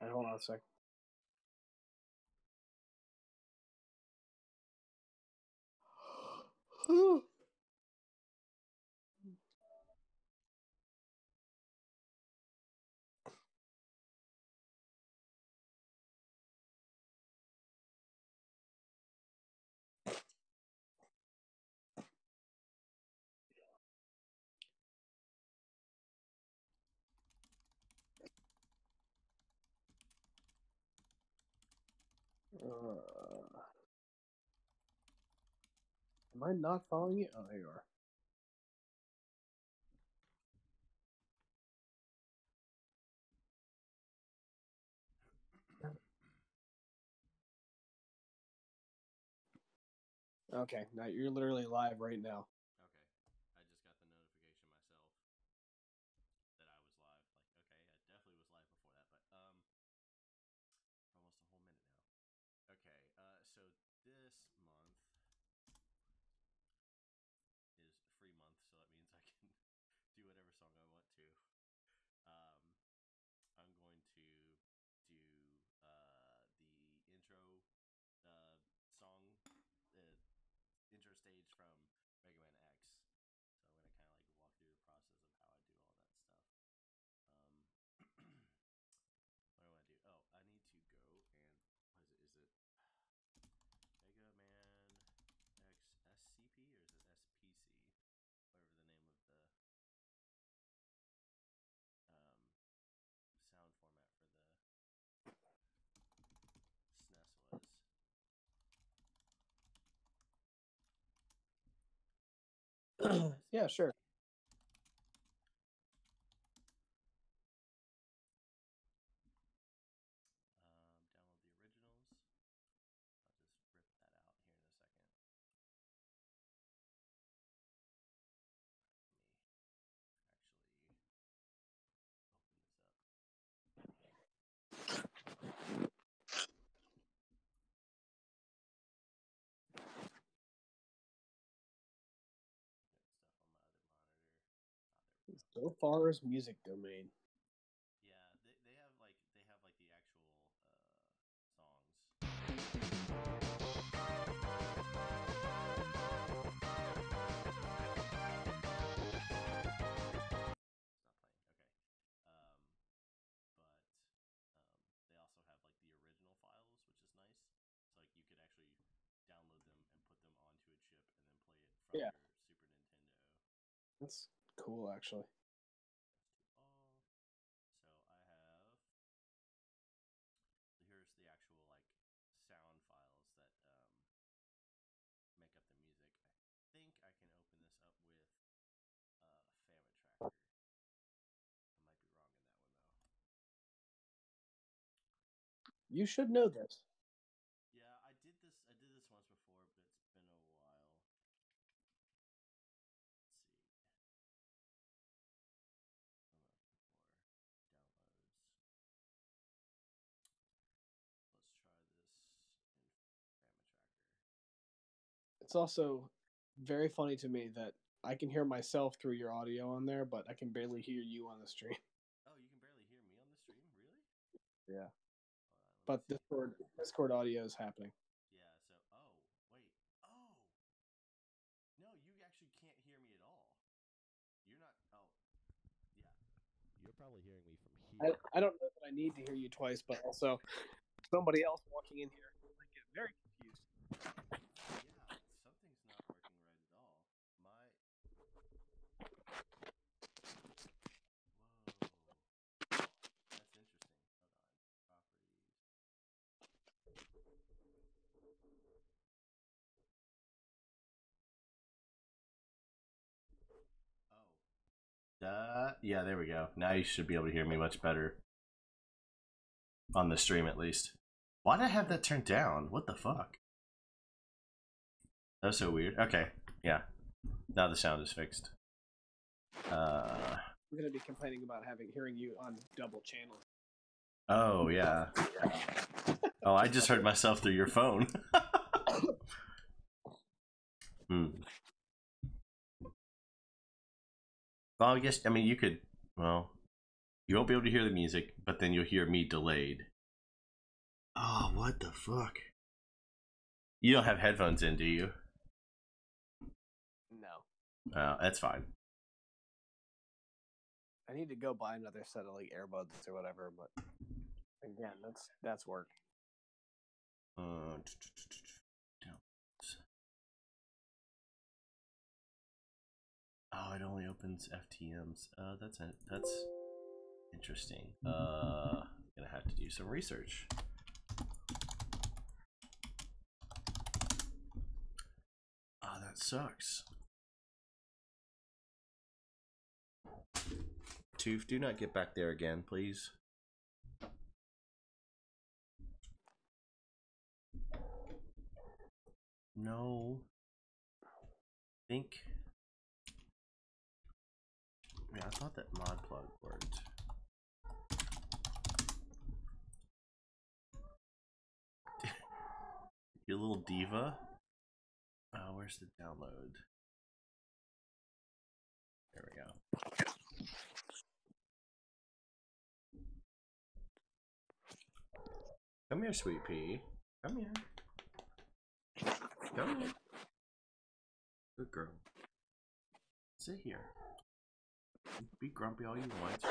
Alright, hold on a sec. Am I not following you? Oh, there you are. Okay, now you're literally live right now. Okay. I just got the notification myself that I was live. Like, okay, I definitely was live before that, but for almost a whole minute now. Okay, so this month is free month, so that means I can do whatever song I want to. Um, I'm going to do the intro song, the intro stage from Mega Man X. So I'm gonna kind of like walk through the process of how I do all that stuff. What do I want to do? Oh, I need to go and what is it? Mega Man X SCP or is it SPC? Whatever the name of the sound format for the SNES was. Yeah, sure. Download the originals. I'll just rip that out here in a second. So far as music domain. Yeah, they have like the actual songs. Stop playing. Okay. But they also have like the original files, which is nice. So like you could actually download them and put them onto a chip and then play it from Yeah, your Super Nintendo. that's cool actually. So I have here's the actual like sound files that make up the music. I think I can open this up with Family Tracker. I might be wrong in that one though. You should know this. Yeah, I did this. I did this once before, but it's been a while. Let's see. It's also very funny to me that I can hear myself through your audio on there, but I can barely hear you on the stream. Oh, you can barely hear me on the stream? Really? Yeah, Hold but on, let me see. Discord audio is happening. Yeah, so wait. Oh. No, you actually can't hear me at all. You're not yeah. You're probably hearing me from here. I don't know that I need to hear you twice, but also somebody else walking in here might get very confused. Yeah, something's not working right at all. My Whoa. That's interesting. Hold on. Properties. Oh. Yeah, there we go. Now you should be able to hear me much better. On the stream, at least. Why did I have that turned down? What the fuck? That was so weird. Okay, yeah. Now the sound is fixed. I'm gonna be complaining about hearing you on double channels. Oh, yeah. Oh, I just heard myself through your phone. Hmm. Well, yes, I mean, you could, well, you won't be able to hear the music, but then you'll hear me delayed. Oh, what the fuck? You don't have headphones in, do you? No. That's fine. I need to go buy another set of like earbuds or whatever, but again, that's work. Oh, it only opens FTMs. That's interesting. Gonna have to do some research. Oh, that sucks. Tooth, do not get back there again, please. No. Think. Yeah, I thought that mod plug worked. You little diva. Oh, where's the download? There we go. Come here, sweet pea. Come here. Come here. Good girl. Sit here. Be grumpy all you want.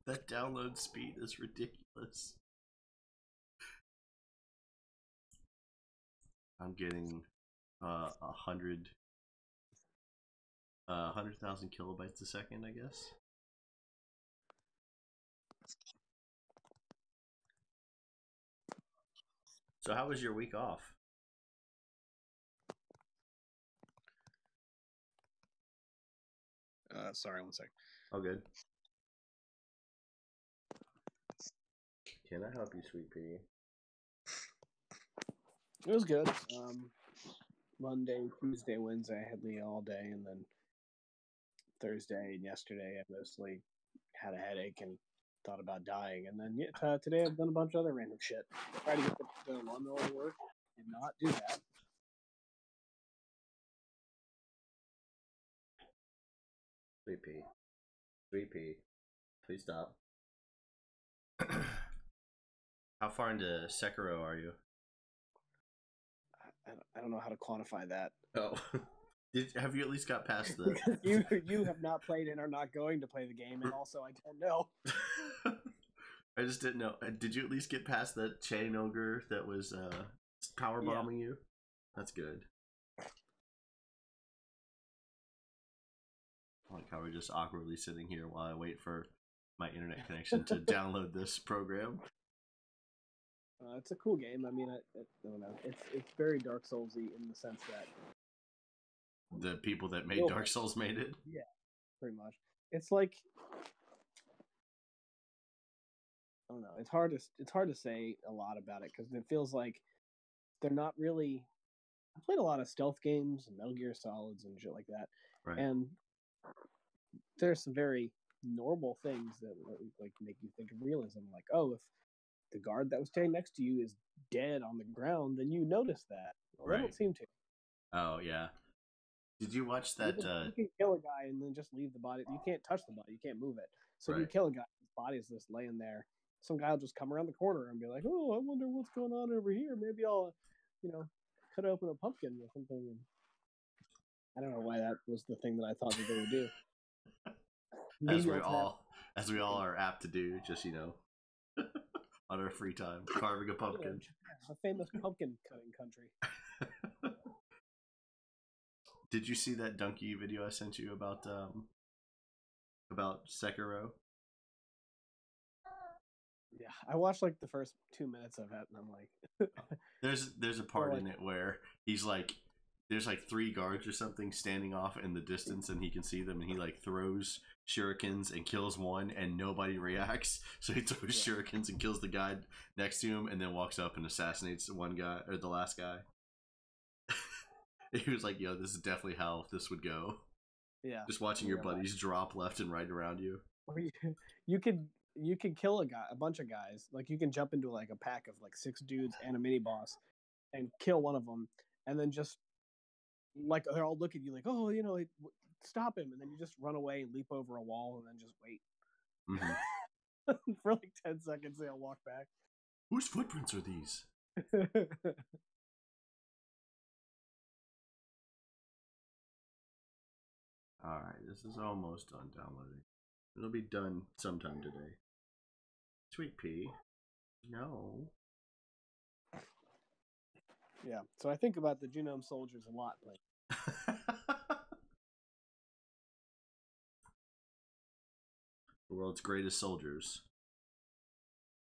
That download speed is ridiculous. I'm getting 100,000 kilobytes a second, I guess. So how was your week off? Sorry, one sec. Oh, good. Can I help you, sweet pea? It was good. Monday, Tuesday, Wednesday, I had Lee all day, and then Thursday and yesterday, I mostly had a headache and thought about dying. And then today, I've done a bunch of other random shit. Tried to get the lawnmower to work, did not do that. Sweet pea. Sweet pea. Please stop. How far into Sekiro are you? I don't know how to quantify that. Oh. Have you at least got past the... Because you have not played and are not going to play the game, and also I don't know. I just didn't know. Did you at least get past that chain ogre that was power bombing you? That's good. I like how we're just awkwardly sitting here while I wait for my internet connection to download this program. It's a cool game. I mean, I don't know. It's very Dark Soulsy in the sense that the people that made Dark Souls made it. Yeah, pretty much. It's like I don't know. It's hard to say a lot about it because it feels like they're not really. I played a lot of stealth games and Metal Gear Solids and shit like that, right. And there's some very normal things that like make you think of realism. Like, oh, if the guard that was standing next to you is dead on the ground, then you notice that. Well, right. They don't seem to. Oh yeah. Did you watch that? You can kill a guy and then just leave the body. You can't touch the body. You can't move it. So if you kill a guy, his body is just laying there. Some guy will just come around the corner and be like, "Oh, I wonder what's going on over here. Maybe I'll, cut open a pumpkin or something." And I don't know why that was the thing that I thought that they would do. As we all are apt to do, just on our free time, carving a pumpkin. A famous pumpkin cutting country. Did you see that donkey video I sent you about Sekiro? Yeah, I watched like the first 2 minutes of it, and I'm like, there's a part in it where he's like, there's like 3 guards or something standing off in the distance, and he can see them, and he like throws shurikens and kills one, and nobody reacts. So he throws shurikens and kills the guy next to him, and then walks up and assassinates one guy or the last guy. He was like, "Yo, this is definitely how this would go." Yeah, just watching your buddies drop left and right around you. You could kill a bunch of guys. Like you can jump into like a pack of like 6 dudes and a mini boss, and kill one of them, and then just like they're all looking at you like, oh, you know, stop him, and then you just run away, leap over a wall, and then just wait. For like 10 seconds. They'll walk back. Whose footprints are these? Alright, this is almost done downloading. It'll be done sometime today. Sweet pea. No. Yeah, so I think about the Genome Soldiers a lot. The world's greatest soldiers.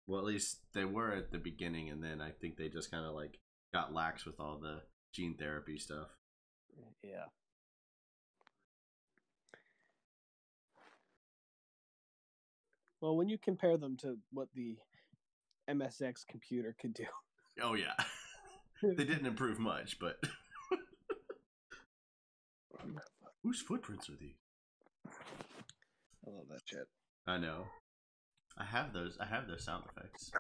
Well, at least they were at the beginning, and then I think they just kind of like got lax with all the gene therapy stuff. Yeah. Well, when you compare them to what the MSX computer could do. Oh, yeah. They didn't improve much, but... Whose footprints are these? I love that shit. I know. I have those sound effects.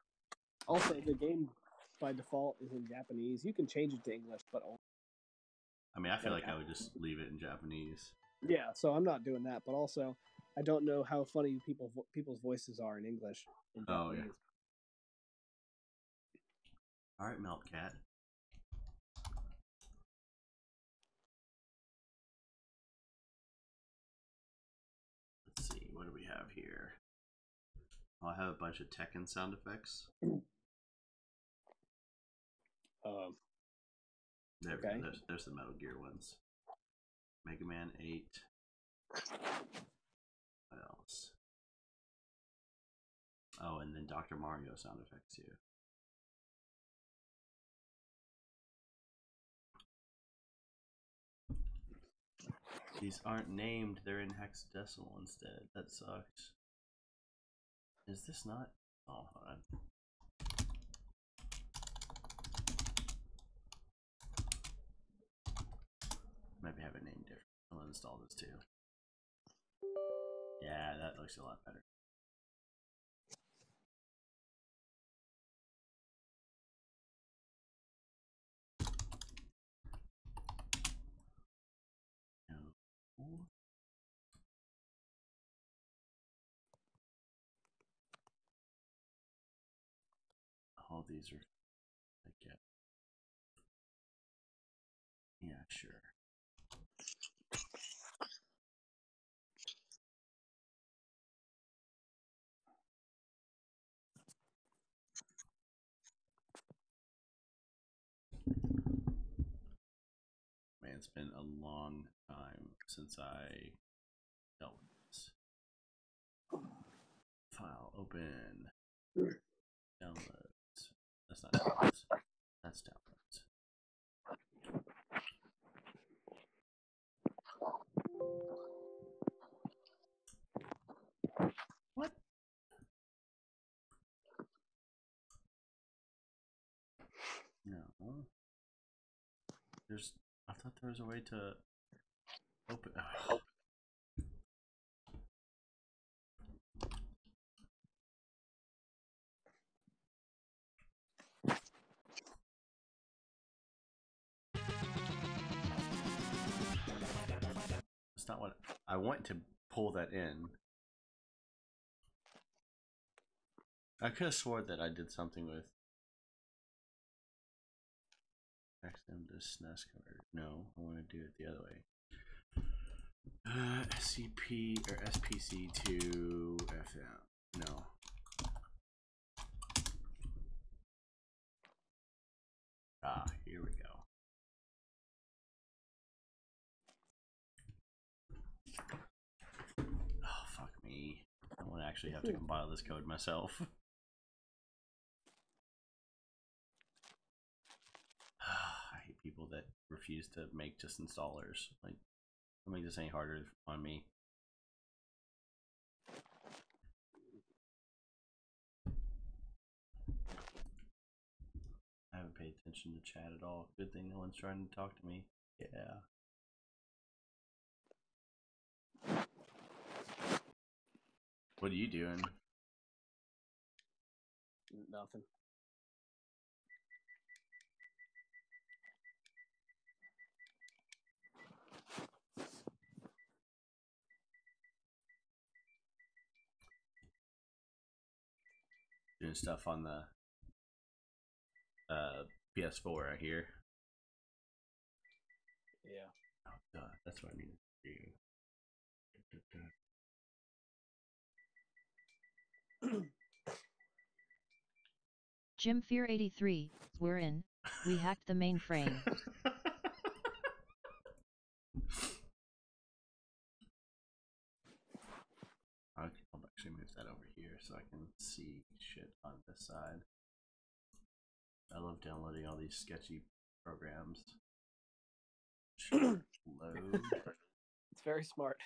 Also, the game by default is in Japanese. You can change it to English, but only... I mean, I feel like I would just leave it in Japanese. Yeah, so I'm not doing that, but also I don't know how funny people's voices are in English. In Japanese. Oh, yeah. All right, Melt Cat. Let's see, what do we have here? Oh, I have a bunch of Tekken sound effects. There we go. There's the Metal Gear ones. Mega Man 8. What else? Oh, and then Dr. Mario sound effects too. These aren't named, they're in hexadecimal instead. That sucks. Is this not? Oh, hold on. Maybe have it named different. I'll install this too. Yeah, that looks a lot better. No. All these are, I get. Yeah, sure. Man, it's been a long time since I dealt with this. File open. Downloads. That's not downloads. That's downloads. What? No. I thought there was a way to open. Oh. That's not what I want to pull that in. I could have swore that I did something with XM to SNES converter. No, I want to do it the other way. SCP or SPC to FM. No. Ah, here we go. Oh, fuck me. I want to actually have to compile this code myself. I hate people that refuse to make just installers. Like, don't make this any harder on me. I haven't paid attention to chat at all. Good thing no one's trying to talk to me. Yeah. What are you doing? Nothing. doing stuff on the PS4, I hear. Yeah. Oh, duh, that's what I need to do. Jim Fear 83, we're in. We hacked the mainframe. I'll actually move that over here so I can see shit on this side. I love downloading all these sketchy programs. Load. It's very smart.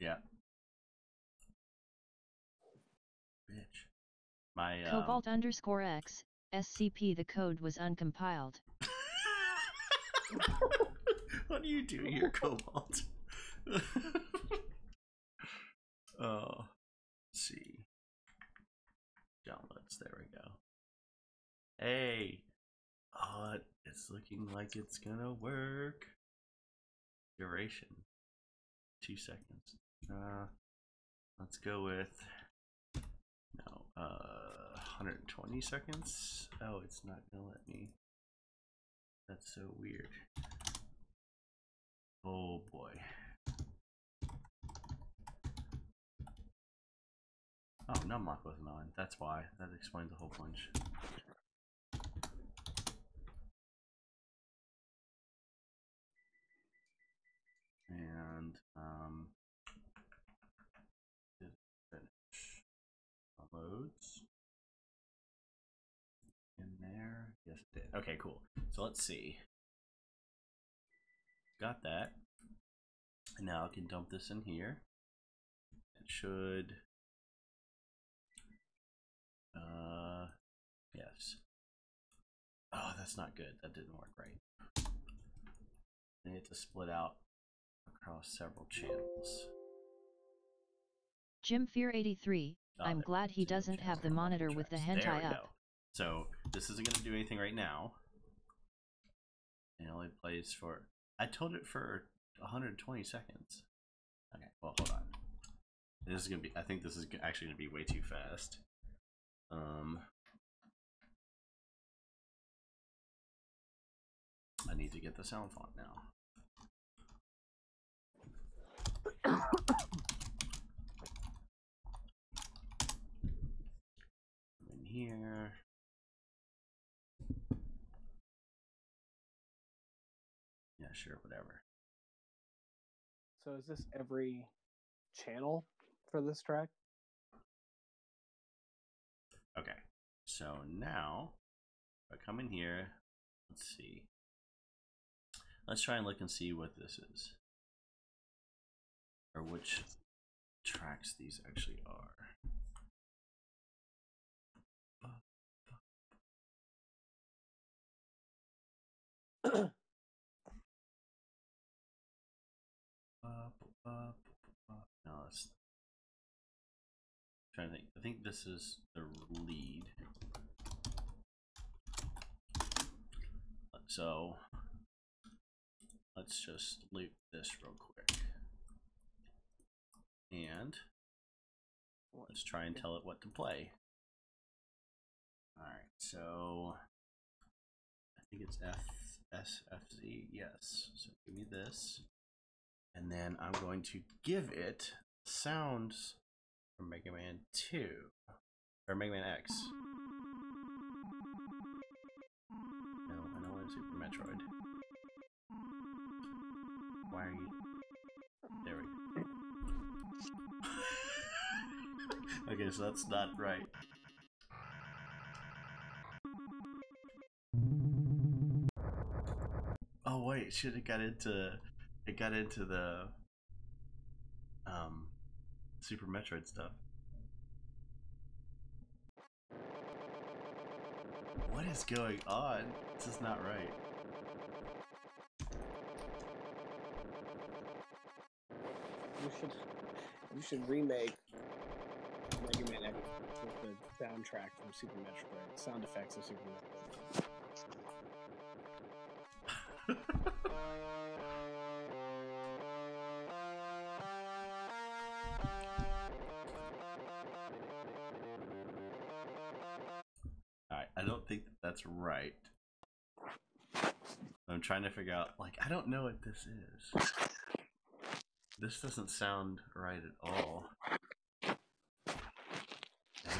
Yeah. Bitch. My Cobalt_X, SCP, the code was uncompiled. What do you do here, Cobalt? Oh, let's see. Downloads, there we go. Hey! Oh, it's looking like it's gonna work. Duration 2 seconds. Let's go with 120 seconds. Oh, it's not gonna let me. That's so weird. Oh boy. Oh, numlock wasn't on. That's why. That explains a whole bunch. And did finish. Loads in there. Yes, it did. Okay, cool. So let's see. Got that. And now I can dump this in here. It should. Yes. Oh, that's not good. That didn't work right. I need to split out across several channels. Jim Fear 83, I'm glad he doesn't have the monitor with the hentai up. Go. So this isn't going to do anything right now. It only plays for. I told it for 120 seconds. Okay, well, hold on. This is gonna be. I think this is actually gonna be way too fast. I need to get the sound font now. In here. Yeah, sure, whatever. So is this every channel for this track? Okay, so now if I come in here, let's see. Let's try and look and see what this is, or which tracks these actually are. No, that's. I'm trying to think. I think this is the lead. So let's just loop this real quick. And let's try and tell it what to play. Alright, so I think it's FSFZ, yes. So give me this. And then I'm going to give it sounds from Mega Man 2. Or Mega Man X. No, I know it's Super Metroid. Why are you? There we go. Okay, so that's not right. Oh wait, it should have got into the Super Metroid stuff. What is going on? This is not right. You should remake Mega Man X with the soundtrack from Super Metroid, sound effects of Super Metroid. that's right. I'm trying to figure out, like, I don't know what this is. This doesn't sound right at all. I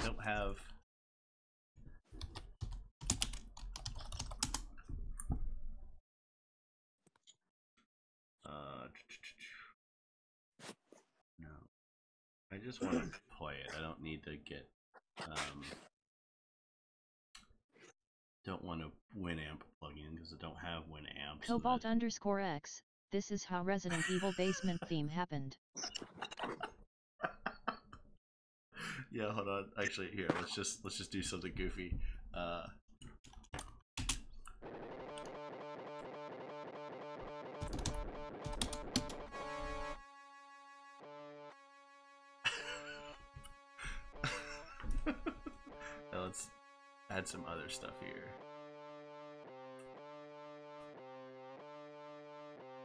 don't have... No. I just want to play it. I don't need to get... don't want to Winamp plugin because I don't have Winamp. Cobalt_X. This is how Resident Evil basement theme happened. Yeah, hold on. Actually, here, let's just do something goofy. Now let's add some other stuff here.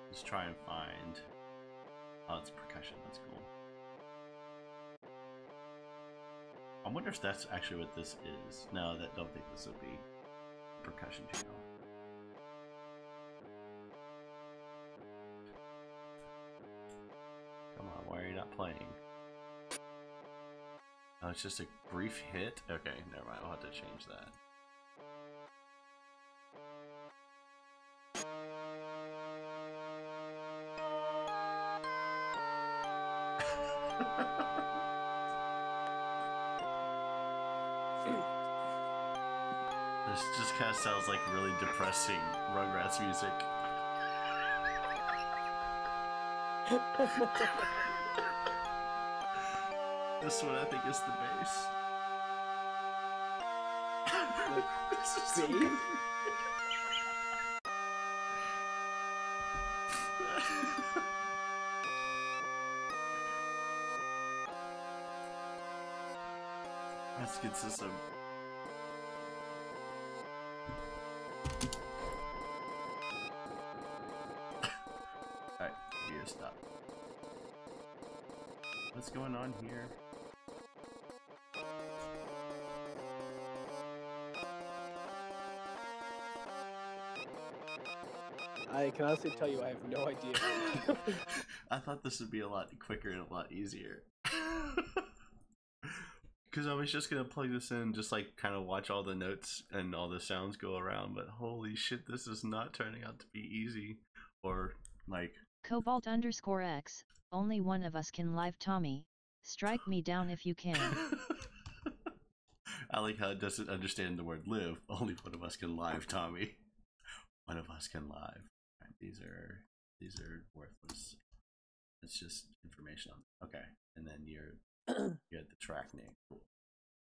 Let's try and find... Oh, it's percussion. That's cool. I wonder if that's actually what this is. No, I don't think this would be percussion channel. Come on, why are you not playing? Oh, it's just a brief hit? Okay, never mind. I'll have to change that. This just kind of sounds like really depressing Rugrats music. This one I think is the bass. This is so good. That's good system. Alright, you gotta stop. What's going on here? I can honestly tell you I have no idea. I thought this would be a lot quicker and a lot easier. Because I was just gonna plug this in, just like kind of watch all the notes and all the sounds go around, but holy shit, this is not turning out to be easy. Or like Cobalt_X. Only one of us can live Tommy. Strike me down if you can. I like how it doesn't understand the word live. Only one of us can live Tommy. One of us can live. Right, these are worthless. It's just information on. Okay, and then you're at the track name. Cool.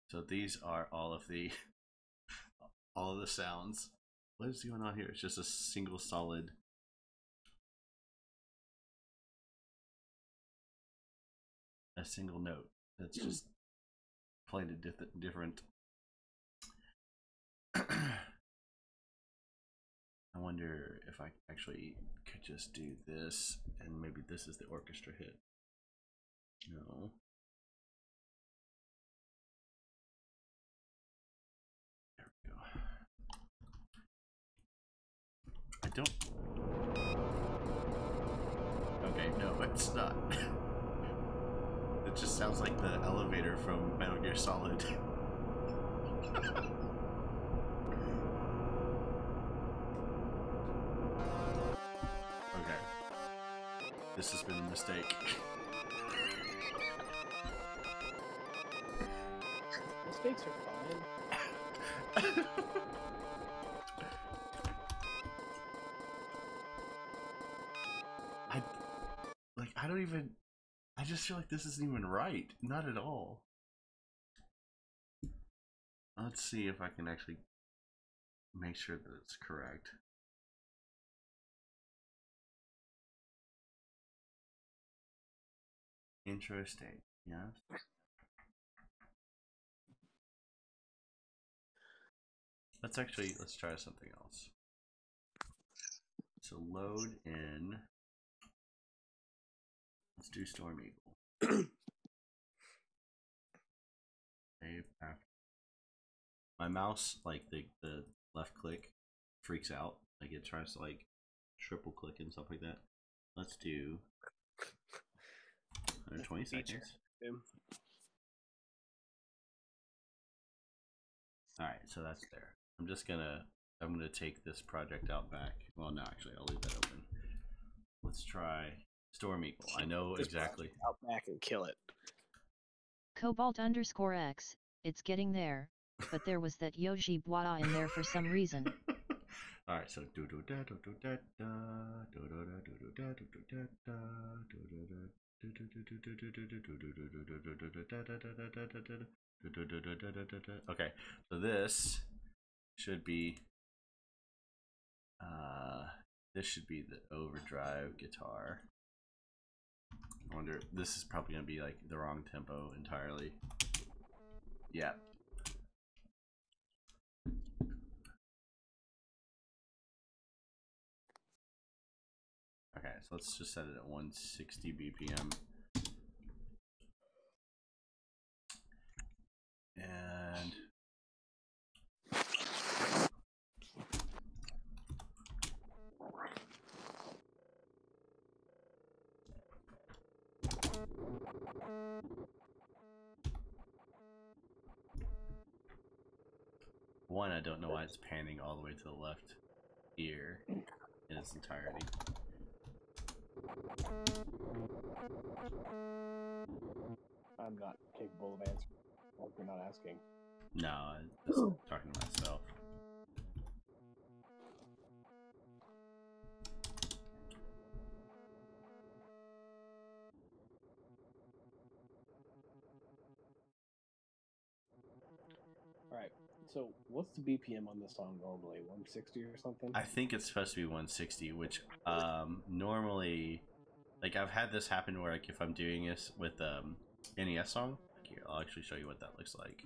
So these are all of the sounds. What is going on here? It's just a single solid. A single note that's just playing a different. I wonder if I actually could just do this, and maybe this is the orchestra hit. No. There we go. I don't. Okay, no, it's not. It just sounds like the elevator from Metal Gear Solid. Okay. This has been a mistake. Mistakes are fine. I just feel like this isn't even right. Not at all. Let's see if I can actually make sure that it's correct. Intro state, yes. Let's try something else. So load in. Let's do Storm Eagle. Save after. My mouse, like the left click freaks out. Like it tries to like triple click and stuff like that. Let's do 120 seconds. Alright, so that's there. I'm gonna take this project out back. Well, no, actually, I'll leave that open. Let's try Storm Eagle. I know exactly. Out back and kill it. Cobalt_X, it's getting there, but there was that Yoji Bwada in there for some reason. Alright, so okay, so this should be the overdrive guitar. I wonder, this is probably gonna be like the wrong tempo entirely. Yeah. Okay, so let's just set it at 160 BPM. And one, I don't know why it's panning all the way to the left ear in its entirety. I'm not capable of answering. If you're not asking. No, I'm just talking to myself. Alright, so what's the BPM on this song normally? 160 or something? I think it's supposed to be 160, which normally, like I've had this happen where like if I'm doing this with NES song, like here, I'll actually show you what that looks like.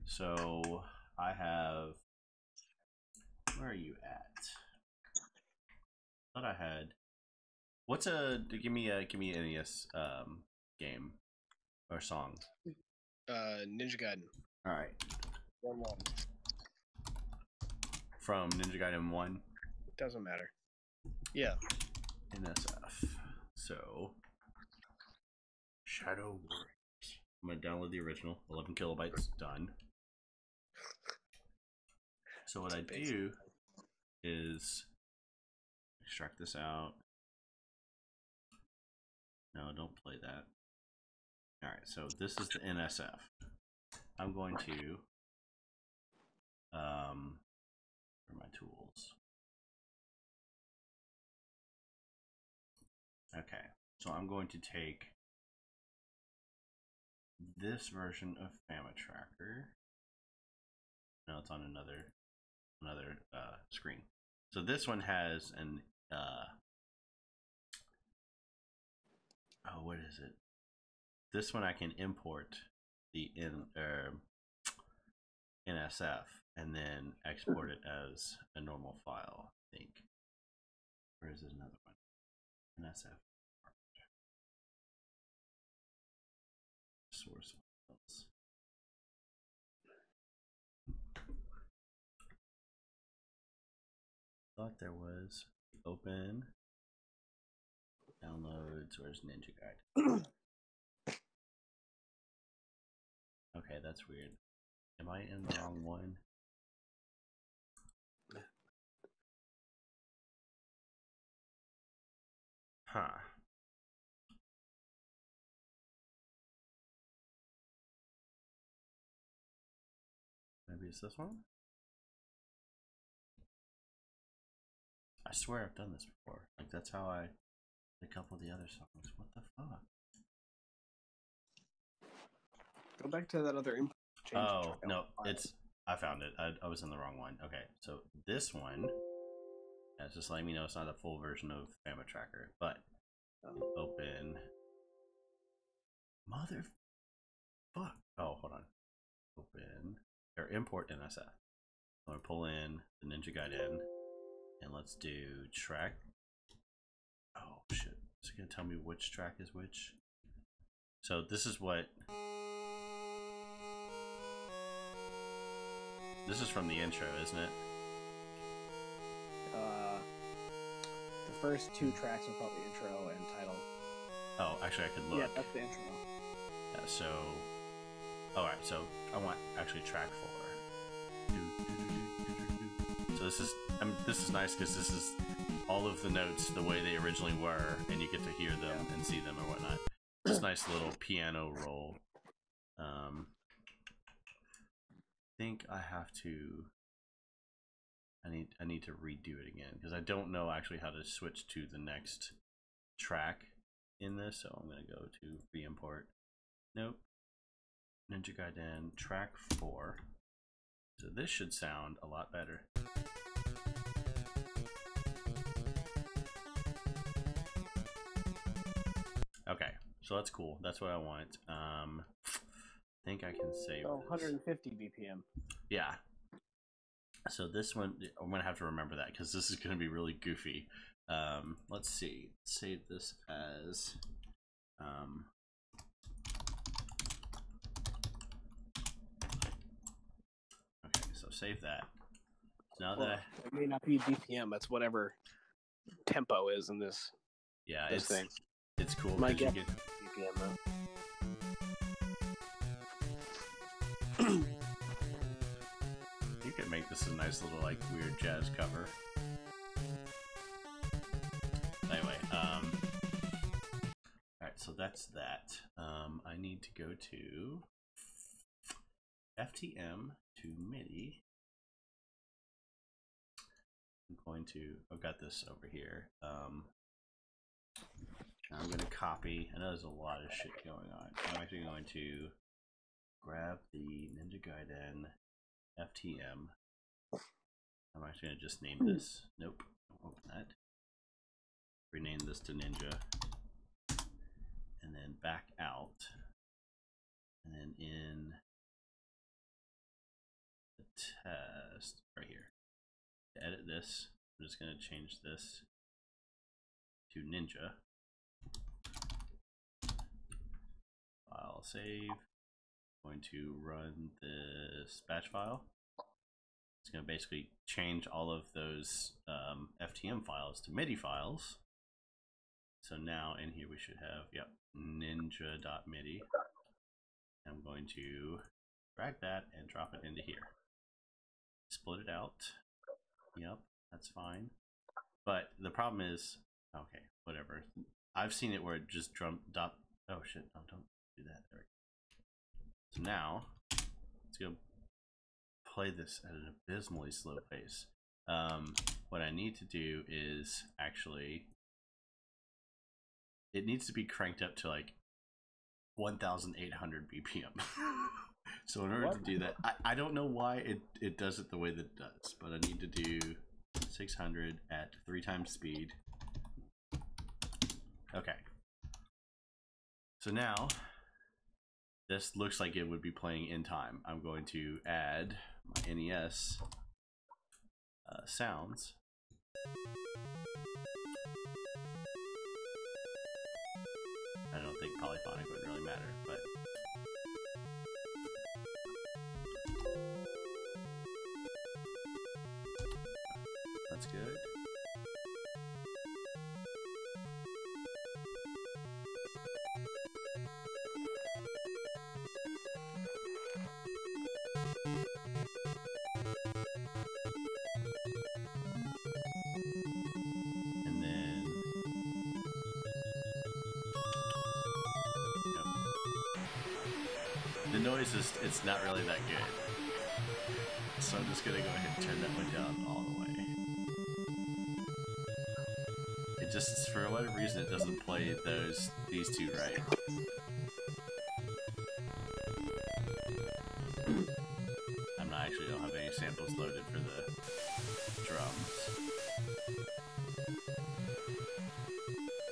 So I have, where are you at? I thought I had, give me an NES game or song. Ninja Gaiden. All right. 1-1. From Ninja Gaiden 1. Doesn't matter. Yeah. NSF. So Shadow Warriors. I'm gonna download the original. 11 kilobytes. Done. So what I do is extract this out. No, don't play that. Alright, so this is the NSF. I'm going to for my tools. Okay, so I'm going to take this version of FamiTracker. No, it's on another screen. So this one has an what is it? This one I can import the NSF and then export it as a normal file, I think. Where is another one? NSF. Source files. Thought there was open downloads. Where's Ninja Guide? Okay, that's weird. Am I in the wrong one? Huh. Maybe it's this one? I swear I've done this before. Like that's how I a couple of the other songs. What the fuck? Go back to that other input. Oh, no, I found it. I was in the wrong one. Okay, so this one, it's just letting me know it's not a full version of FamiTracker, but open. Mother. Fuck. Oh, hold on. Open. Or import NSF. I'm going to pull in the Ninja Gaiden, and let's do track. Oh, shit. Is it going to tell me which track is which? So this is what. This is from the intro, isn't it? The first 2 tracks are probably intro and title. Oh, actually, I could look. Yeah, that's the intro. Yeah, so... Alright, so I want actually track 4. So this is nice because this is all of the notes the way they originally were, and you get to hear them and see them or whatnot. This nice little piano roll. I think I have to... I need to redo it again because I don't know actually how to switch to the next track in this, so I'm going to go to re-import. Nope. Ninja Gaiden track 4. So this should sound a lot better. Okay, so that's cool. That's what I want. I think I can save this. 150 BPM. Yeah. So this one, I'm going to have to remember that because this is going to be really goofy. Let's see. Save this as... okay, so save that. So now that it may not be BPM, it's whatever tempo is in this. Yeah, this thing. It's cool because you get BPM though. You could make this a nice little like weird jazz cover. Anyway, alright, so that's that. I need to go to FTM to MIDI. I'm going to, I've got this over here. I'm going to copy, I know there's a lot of shit going on. I'm actually going to grab the Ninja Gaiden FTM. I'm actually going to just name this. Nope, don't open that. Rename this to Ninja. And then back out. And then in the test, right here. To edit this, I'm just going to change this to Ninja. File save. I'm going to run this batch file. It's going to basically change all of those FTM files to MIDI files. So now in here we should have, yep, ninja.midi. I'm going to drag that and drop it into here. Split it out. Yep, that's fine. But the problem is, okay, whatever. I've seen it where it just oh shit, no, don't do that. There we go. So now, let's go play this at an abysmally slow pace. What I need to do is actually, it needs to be cranked up to like 1,800 BPM. So in order to do that, I don't know why it does it the way that it does, but I need to do 600 at 3 times speed. Okay. So now, this looks like it would be playing in time. I'm going to add my NES sounds. I don't think polyphonic would really matter, but that's good. And then the noise is, it's not really that good. So I'm just gonna go ahead and turn that one down all the way. It just, for whatever reason, it doesn't play these two right. I'm not actually, don't have any samples loaded for the drums.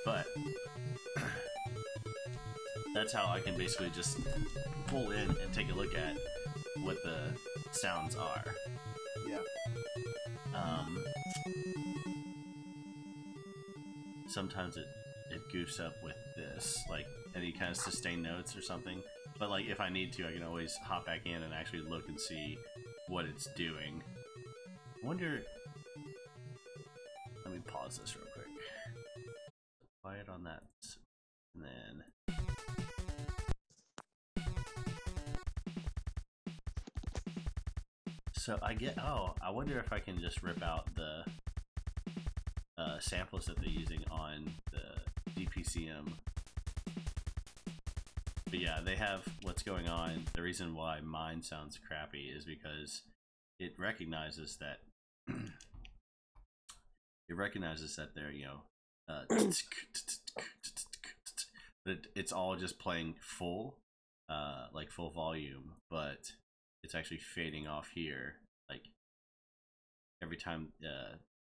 But that's how I can basically just pull in and take a look at what the sounds are. Yeah. Sometimes it goofs up with this, like any kind of sustained notes or something. But like if I need to, I can always hop back in and actually look and see what it's doing. I wonder. Let me pause this real quick. Quiet on that, and then. So I get. Oh, I wonder if I can just rip out the samples that they're using on the DPCM. But yeah, they have what's going on. The reason why mine sounds crappy is because it recognizes that they're but it's all just playing full, like full volume, but it's actually fading off here. Like every time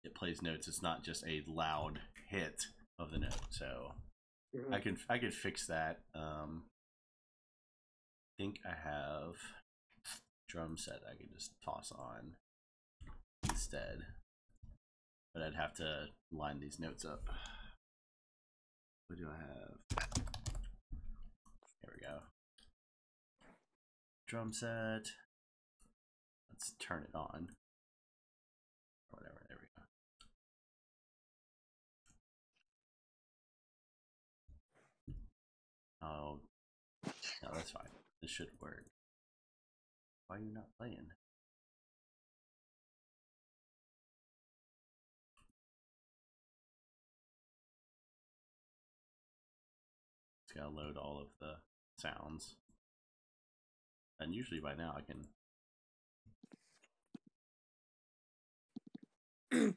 it plays notes, it's not just a loud hit of the note. So I could fix that. I think I have drum set I can just toss on instead, but I'd have to line these notes up. What do I have? There we go. Drum set. Let's turn it on. Whatever, there we go. Oh, no, that's fine. This should work. Why are you not playing? It's gotta load all of the sounds. And usually by now I can. Alright,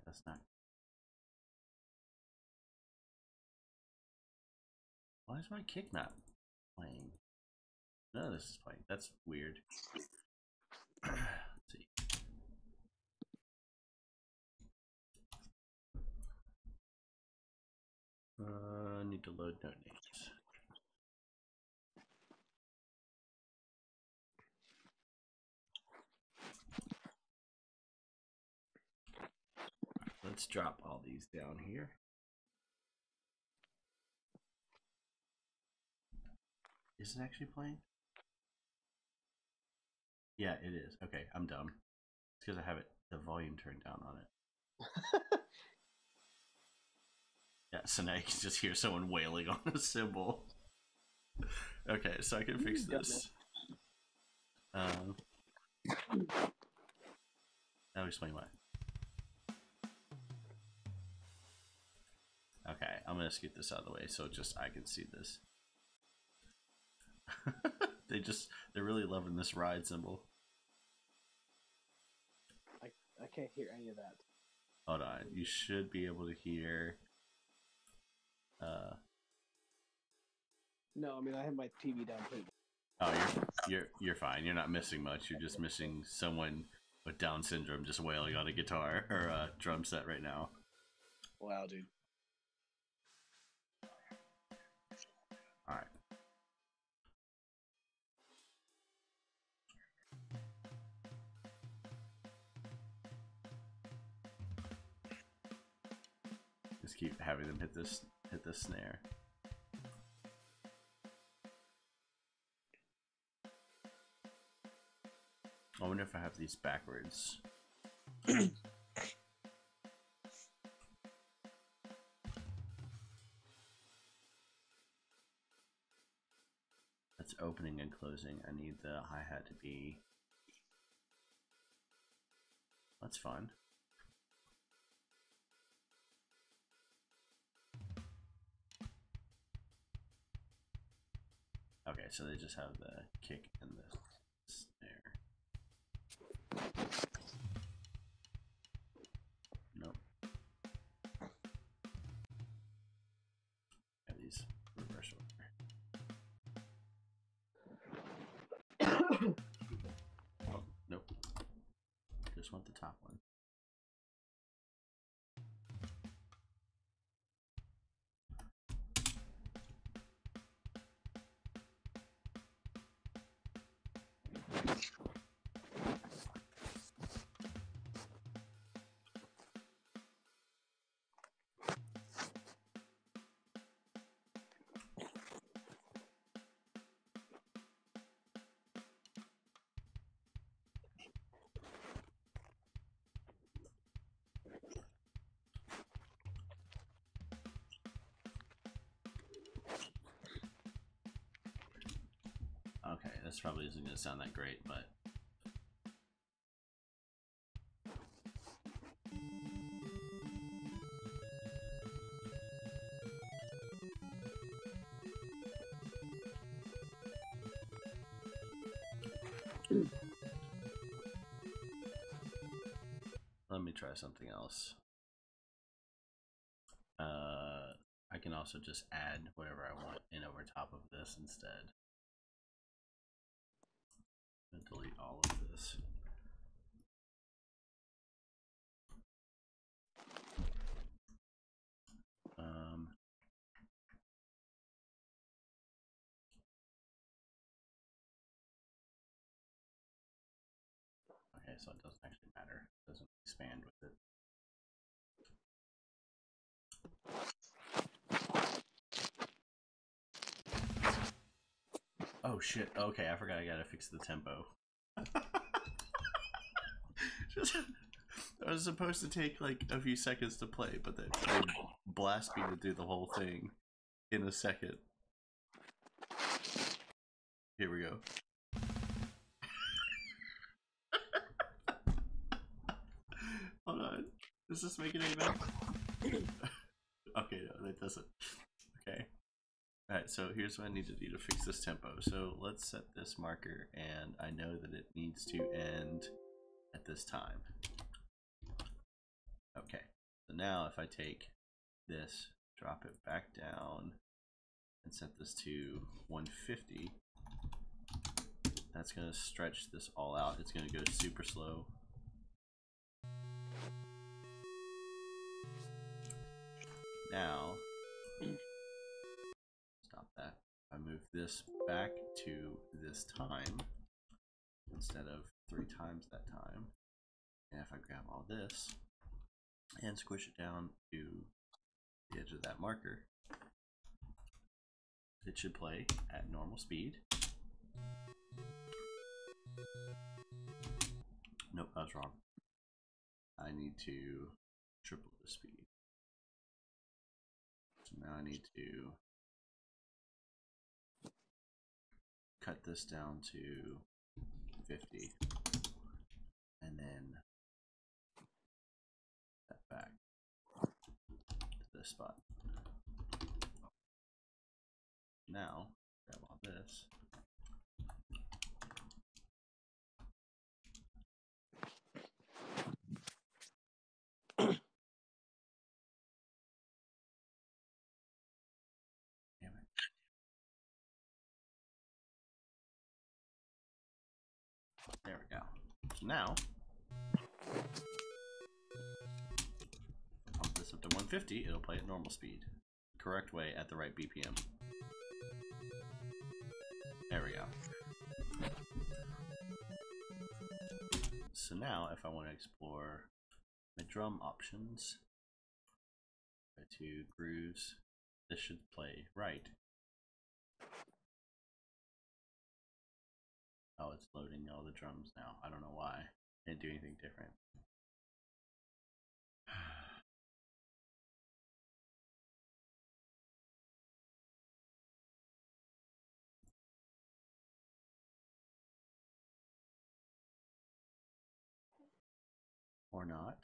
that's not. Why is my kick not playing? None of this is playing. That's weird. Let's see. Need to load note names. Let's drop all these down here. Is it actually playing? Yeah, it is. Okay, I'm dumb. It's because I have the volume turned down on it. Yeah, so now you can just hear someone wailing on a cymbal. Okay, so I can fix this. That'll explain why. Okay, I'm gonna scoot this out of the way so just I can see this. They're really loving this ride cymbal. I can't hear any of that. Hold on, you should be able to hear. No, I mean I have my TV down too. Oh, you're fine. You're not missing much. You're just missing someone with Down syndrome just wailing on a guitar or a drum set right now. Wow, dude. All right. Just keep having them hit this snare. I wonder if I have these backwards. That's opening and closing. I need the hi-hat to be. That's fun. Okay, so they just have the kick and the snare. Nope. Have these reverse order. Oh, nope. Just want the top one. Okay, this probably isn't going to sound that great, but... Let me try something else. I can also just add whatever I want in over top of this instead. I'm gonna delete all of this. Okay, so it doesn't actually matter. It doesn't expand with it. Oh shit, okay, I forgot I gotta fix the tempo. Just, I was supposed to take like a few seconds to play, but they blast me to do the whole thing in a second. Here we go. Hold on. Does this make it any better? Okay, no, that doesn't. Okay. Alright, so here's what I need to do to fix this tempo. So let's set this marker, and I know that it needs to end at this time. Okay, so now if I take this, drop it back down, and set this to 150, that's going to stretch this all out. It's going to go super slow. Now, stop that. I move this back to this time instead of 3 times that time. And if I grab all this and squish it down to the edge of that marker, it should play at normal speed. Nope, I was wrong. I need to triple the speed. So now I need to cut this down to 50 and then that back to this spot. Now, grab all this. Damn it. There we go. So now, pump this up to 150, it'll play at normal speed. Correct way at the right BPM. There we go. So now, if I want to explore my drum options, go to grooves, this should play right. Oh, it's loading all the drums now. I don't know why. I didn't do anything different. Or not.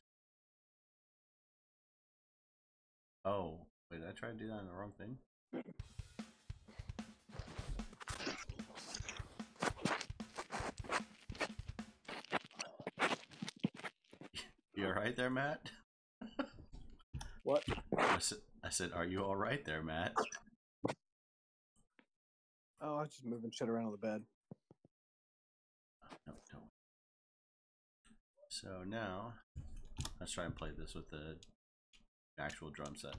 Oh, wait, did I try to do that on the wrong thing? You alright there, Matt? What? I said, are you alright there, Matt? Oh, I was just moving shit around on the bed. No, don't. So now, let's try and play this with the actual drum set.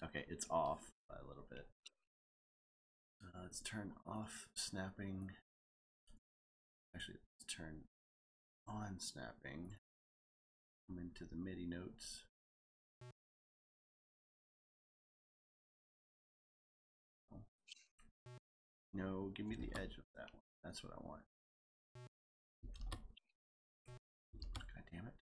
Okay, it's off by a little bit. Let's turn off snapping. Actually, let's turn on snapping. Come into the MIDI notes. No, give me the edge of that one. That's what I want. God damn it.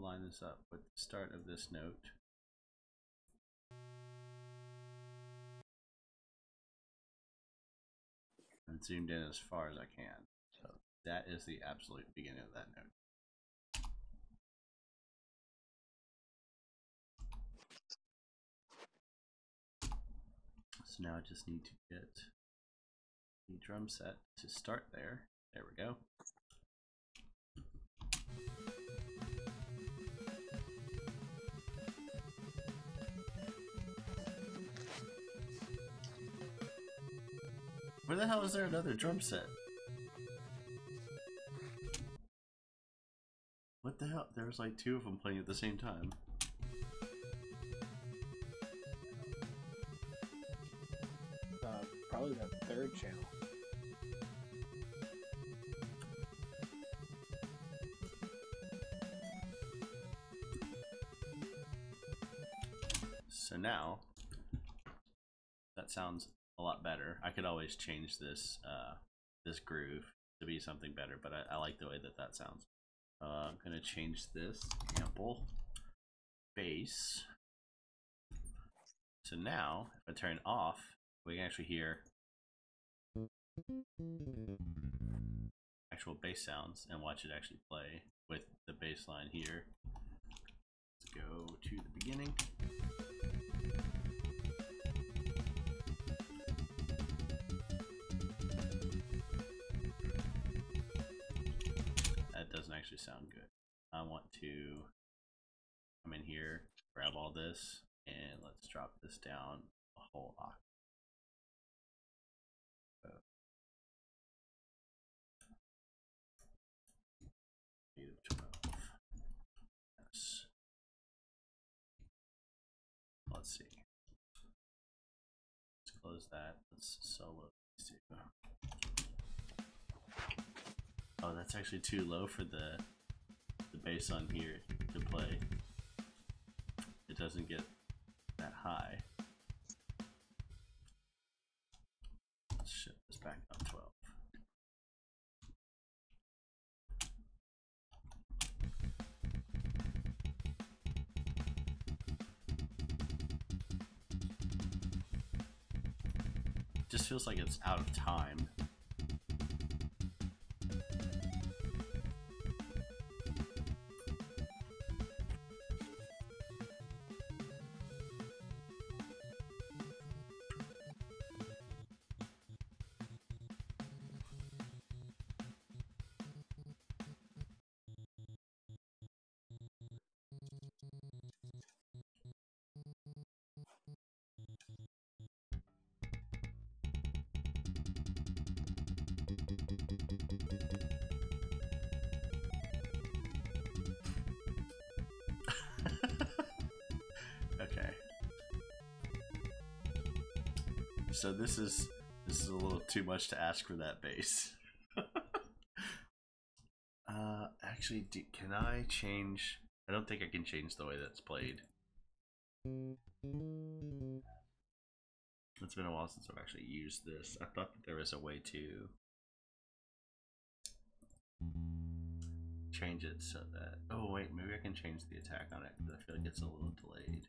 line this up with the start of this note. And zoomed in as far as I can. So that is the absolute beginning of that note. So now I just need to get the drum set to start there. There we go. Where the hell is there another drum set? What the hell? There was like 2 of them playing at the same time. Probably the 3rd channel. So now, that sounds a lot better. I could always change this this groove to be something better, but I like the way that sounds. I'm gonna change this ample bass. So now, if I turn off, we can actually hear actual bass sounds and watch it actually play with the bass line here. Let's go to the beginning. That doesn't actually sound good. I want to come in here, grab all this, and let's drop this down a whole octave. -12. Yes. Let's see. Let's close that. Let's solo these two. Oh, that's actually too low for the bass on here to play. It doesn't get that high. Let's shift this back up 12. Just feels like it's out of time. Okay. So this is a little too much to ask for that bass. Actually, can I change? I don't think I can change the way that's played. It's been a while since I've actually used this. I thought that there was a way to change it so that... Oh wait, maybe I can change the attack on it because I feel like it's a little delayed.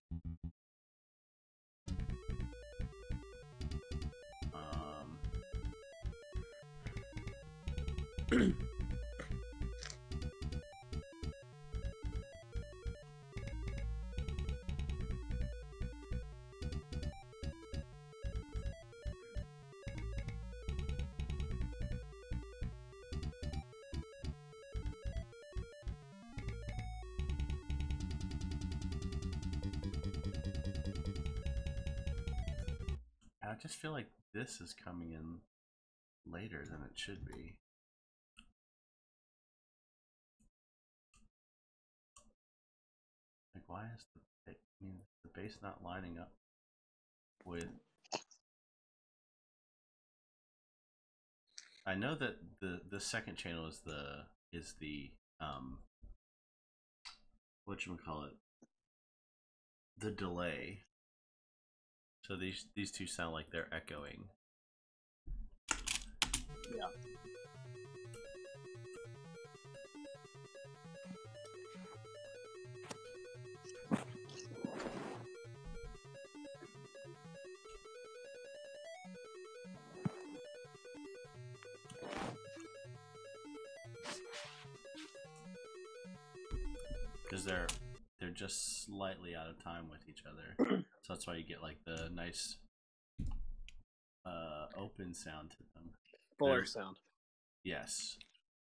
I just feel like this is coming in later than it should be. Like, why is the bass not lining up with... I know that the second channel is the whatchamacallit, the delay. So these two sound like they're echoing. Yeah. because they're just slightly out of time with each other, so that's why you get like the nice open sound to them. Fuller sound. Yes,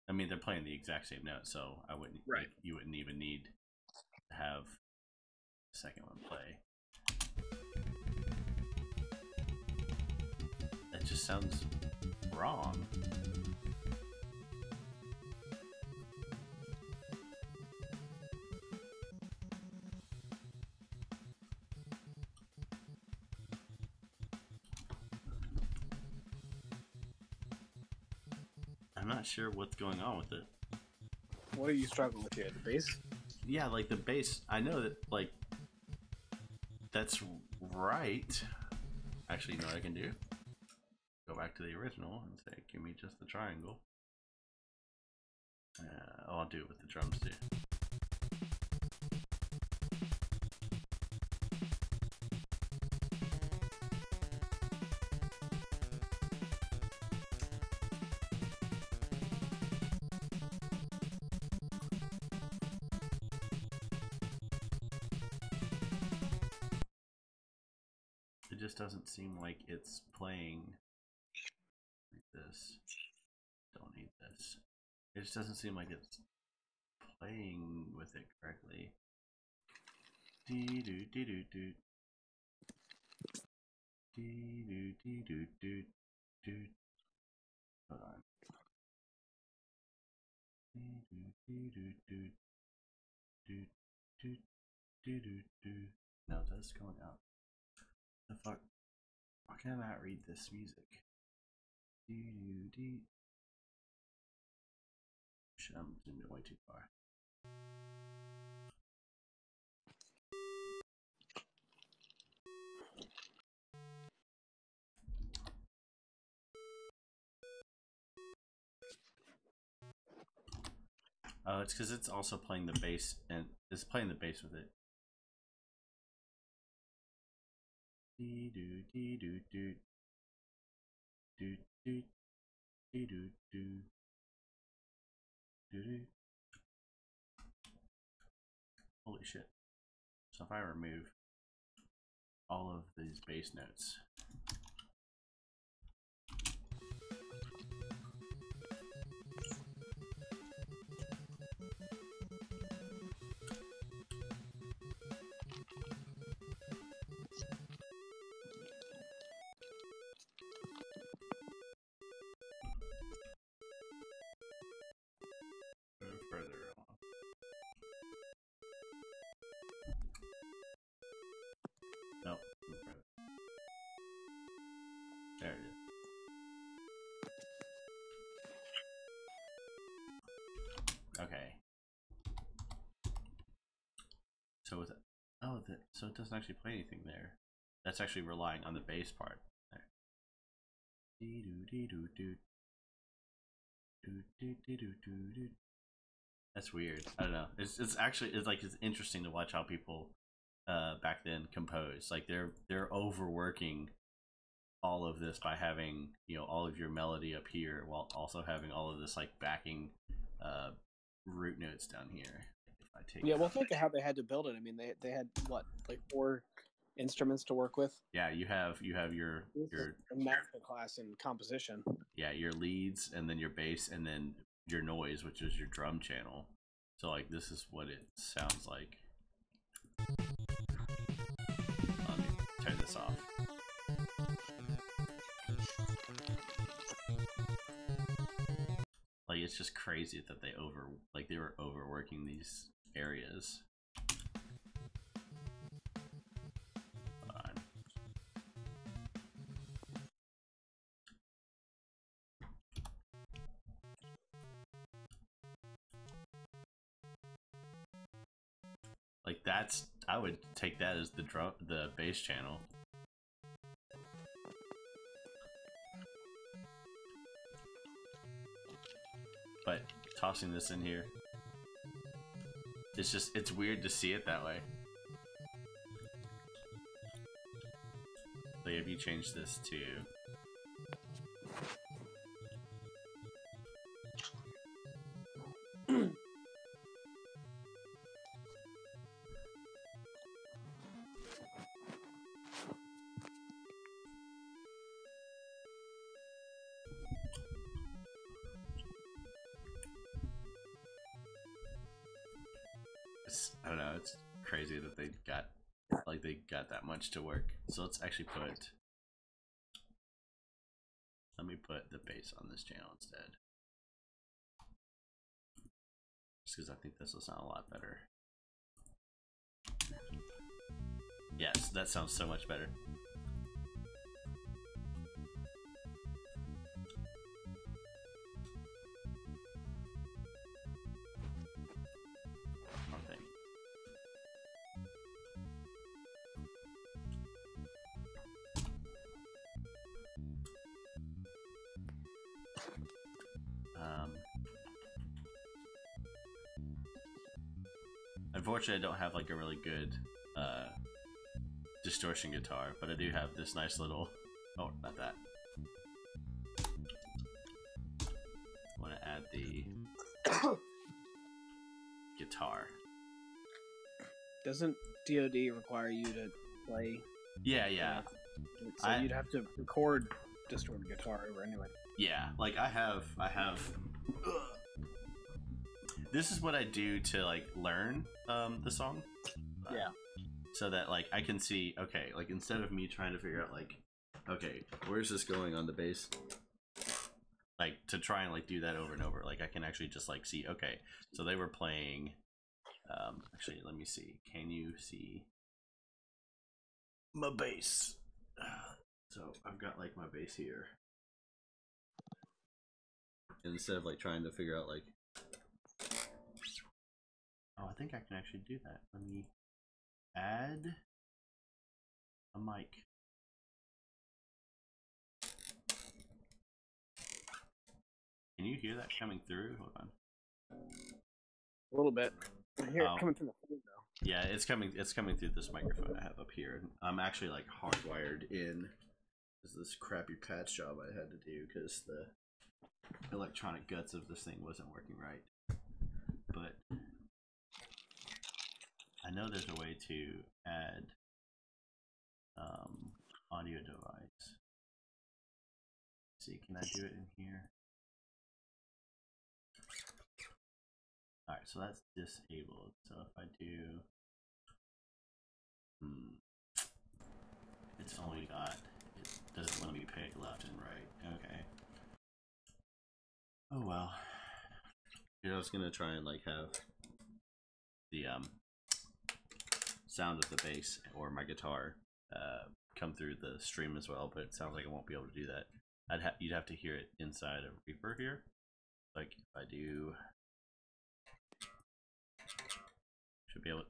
I mean they're playing the exact same note, so I wouldn't. Right. You wouldn't even need to have the second one play. That just sounds wrong. I'm not sure what's going on with it. What are you struggling with here? The bass? Yeah, like the bass. I know that, like, that's right. Actually, you know what I can do? Go back to the original and say, give me just the triangle. I'll do it with the drums too. It just doesn't seem like it's playing like this. Don't need this. It just doesn't seem like it's playing with it correctly. Dee doo dee doo doo. Dee doo dee doo doo doo. Hold on. Dee doo dee doo doo doo doo doo doo doo. No, that's going out. The fuck? Why can I not read this music? Dee doo dee. Shit, I'm zooming way too far. Oh, it's because it's also playing the bass, and it's playing the bass with it. Dee doo dee doo doo doo doo dee doo doo doo doo. Holy shit! So if I remove all of these bass notes, go further along. Nope, go further. There it is. Okay. So with so it doesn't actually play anything there. That's actually relying on the bass part. There. Dee doo dee doo doo doo doo dee doo doo doo. That's weird. I don't know. It's actually it's interesting to watch how people back then compose. Like they're overworking all of this by having, you know, all of your melody up here while also having all of this like backing root notes down here. If I take Yeah, well, think of how they had to build it. I mean, they had what, like 4 instruments to work with. Yeah, you have your a master class in composition. Yeah, your leads, and then your bass, and then your noise, which is your drum channel. So like this is what it sounds like. Let me turn this off. Like it's just crazy that they were overworking these areas. Like that's, I would take that as the bass channel. But tossing this in here, it's weird to see it that way. Like if you change this to I don't know. It's crazy that they got that much to work. So let's actually put. Let me put the bass on this channel instead, just because I think this will sound a lot better. Yes, that sounds so much better. Unfortunately, I don't have like a really good distortion guitar, but I do have this nice little. Oh, not that. I want to add the guitar. Doesn't DoD require you to play? Yeah. So you'd have to record distorted guitar over anyway. Yeah, like I have. This is what I do to like learn the song. Yeah. So that like I can see, okay, like instead of me trying to figure out like, okay, where's this going on the bass? Like to try and like do that over and over, like I can actually just like see, okay, so they were playing. Actually, let me see. Can you see my bass? So I've got like my bass here. And instead of like trying to figure out like, oh, I think I can actually do that. Let me add a mic. Can you hear that coming through? Hold on. A little bit. I hear it coming through the phone though. Yeah, it's coming through this microphone I have up here. I'm actually like hardwired in. This crappy patch job I had to do because the electronic guts of this thing wasn't working right. But I know there's a way to add audio device. Let's see, can I do it in here? Alright, so that's disabled. So if I do it's only got, it doesn't let me pick left and right. Okay. Oh well. I was gonna try and like have the sound of the bass or my guitar come through the stream as well, but it sounds like I won't be able to do that. You'd have to hear it inside of Reaper here. Like if I do, should be able.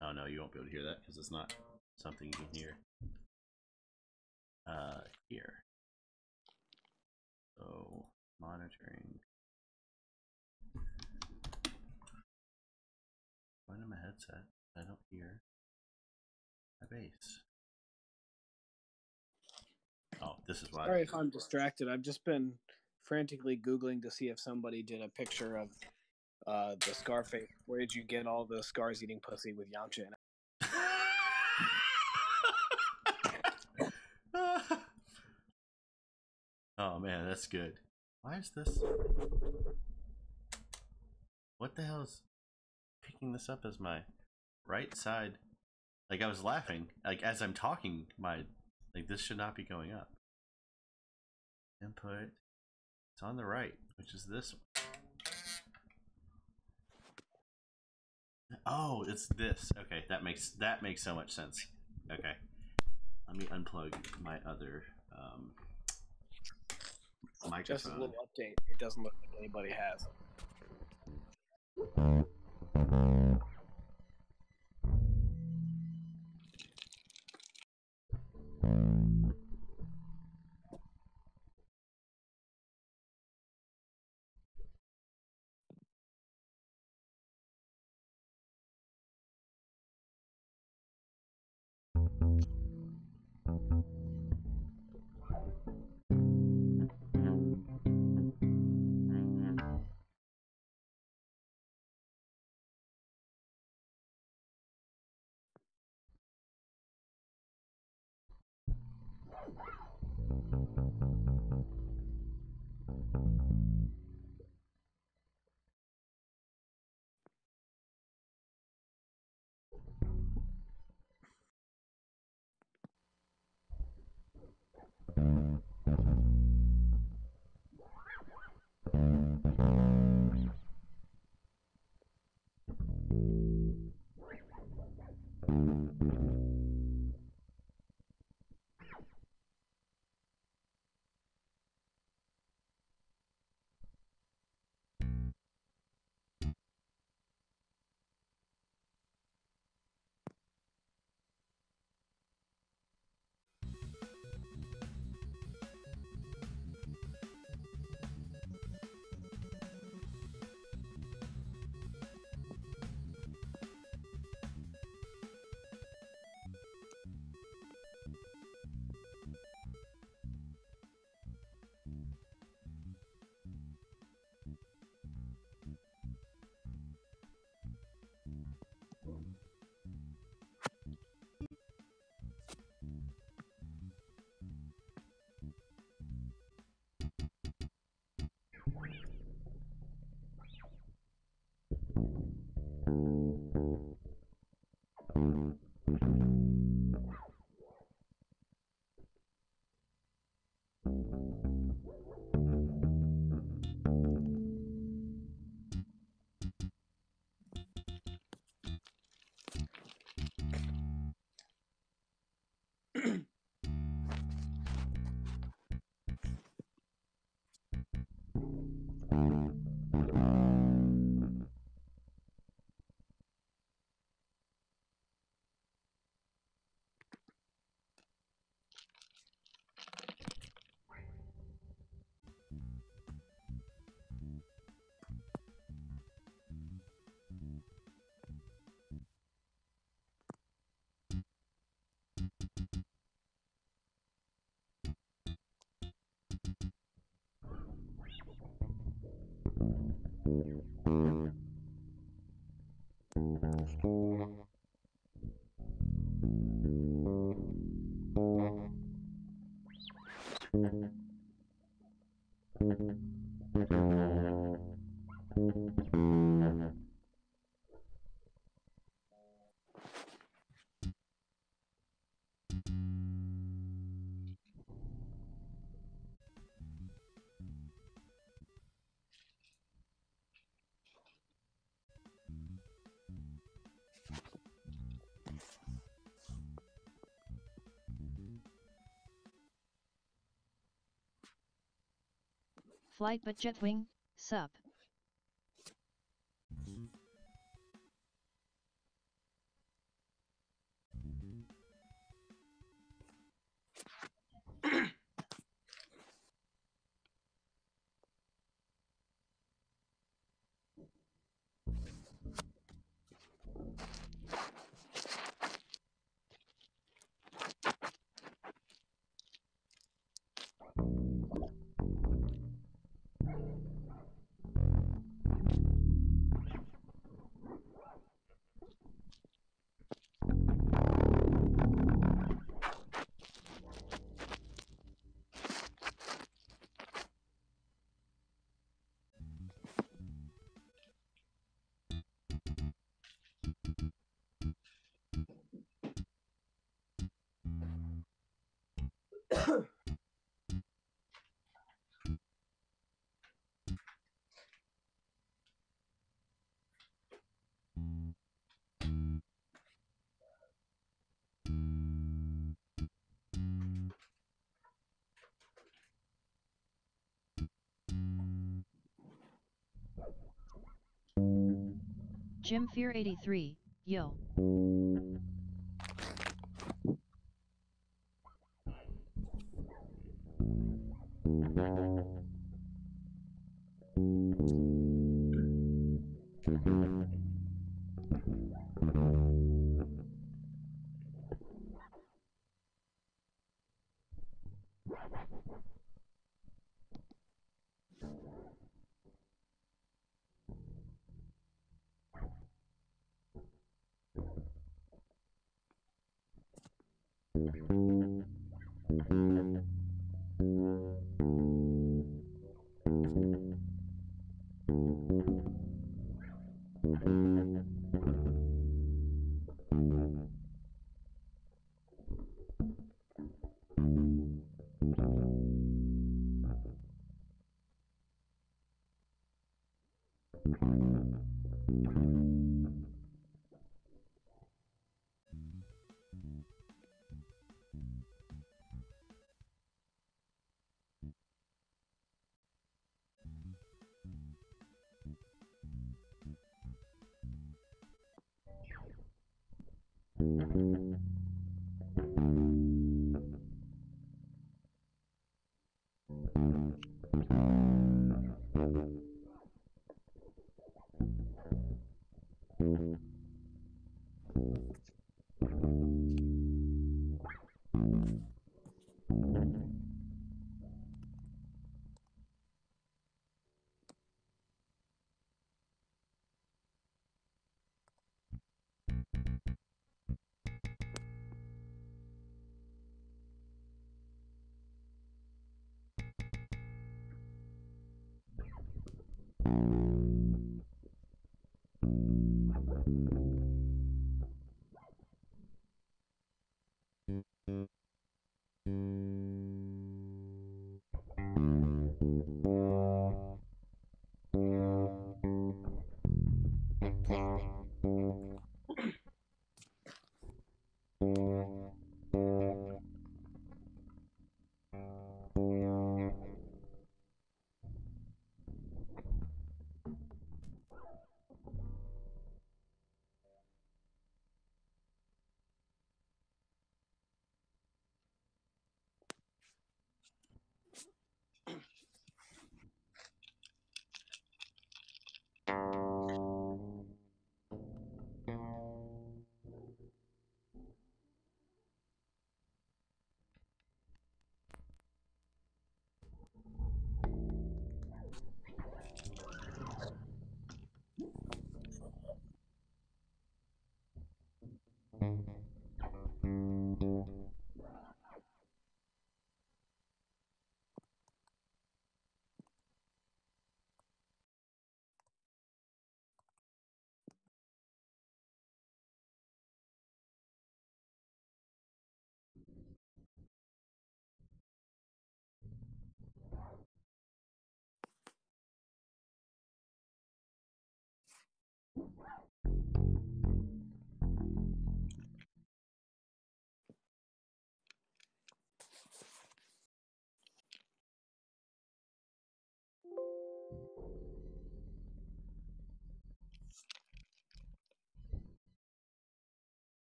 Oh no, you won't be able to hear that because it's not something you can hear. Here. So monitoring. Going to my headset. I don't hear my bass. Oh, this is why. Sorry if I'm distracted. I've just been frantically Googling to see if somebody did a picture of the Scarface. Where did you get all the scars eating pussy with Yamcha in it? Oh man, that's good. Why is this? What the hell is picking this up as my right side? Like I was laughing, like as I'm talking, like this should not be going up. Input. It's on the right, which is this one. Oh, it's this. Okay, that makes so much sense. Okay, let me unplug my other microphone. Just a little update. It doesn't look like anybody has. Flight but Jetwing, sup. Jim Fear 83, yo.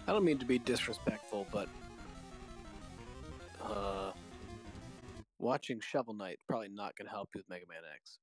I don't mean to be disrespectful, but watching Shovel Knight probably not going to help you with Mega Man X.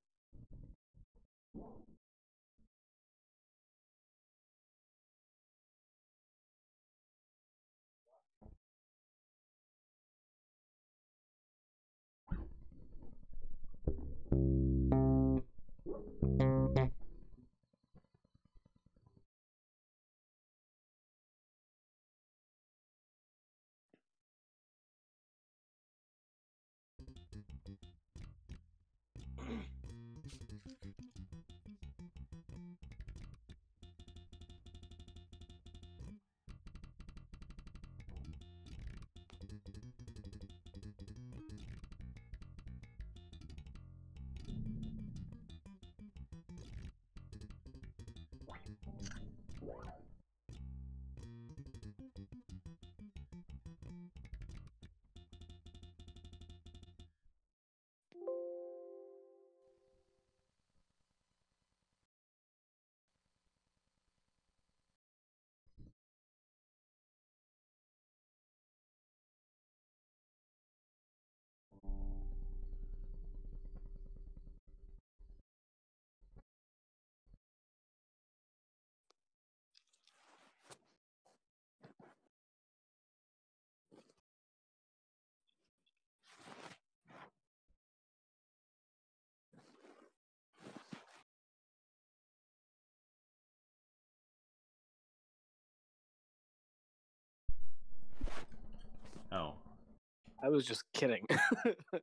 I was just kidding.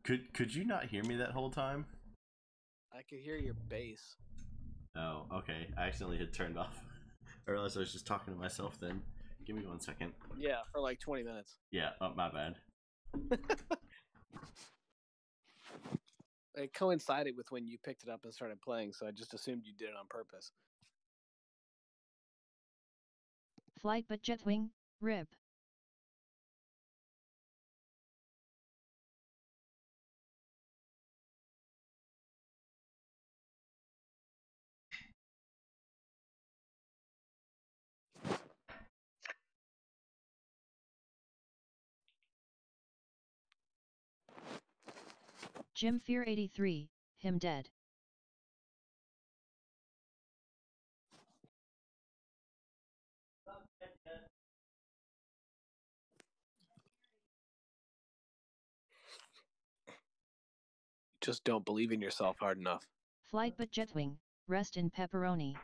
Could you not hear me that whole time? I could hear your bass. Oh, okay. I accidentally had turned off. I realized I was just talking to myself then. Give me 1 second. Yeah, for like 20 minutes. Yeah, oh, my bad. It coincided with when you picked it up and started playing, so I just assumed you did it on purpose. Flight but Jetwing, RIP. Jim Fear 83, him dead. Just don't believe in yourself hard enough. Flight but Jetwing, rest in pepperoni.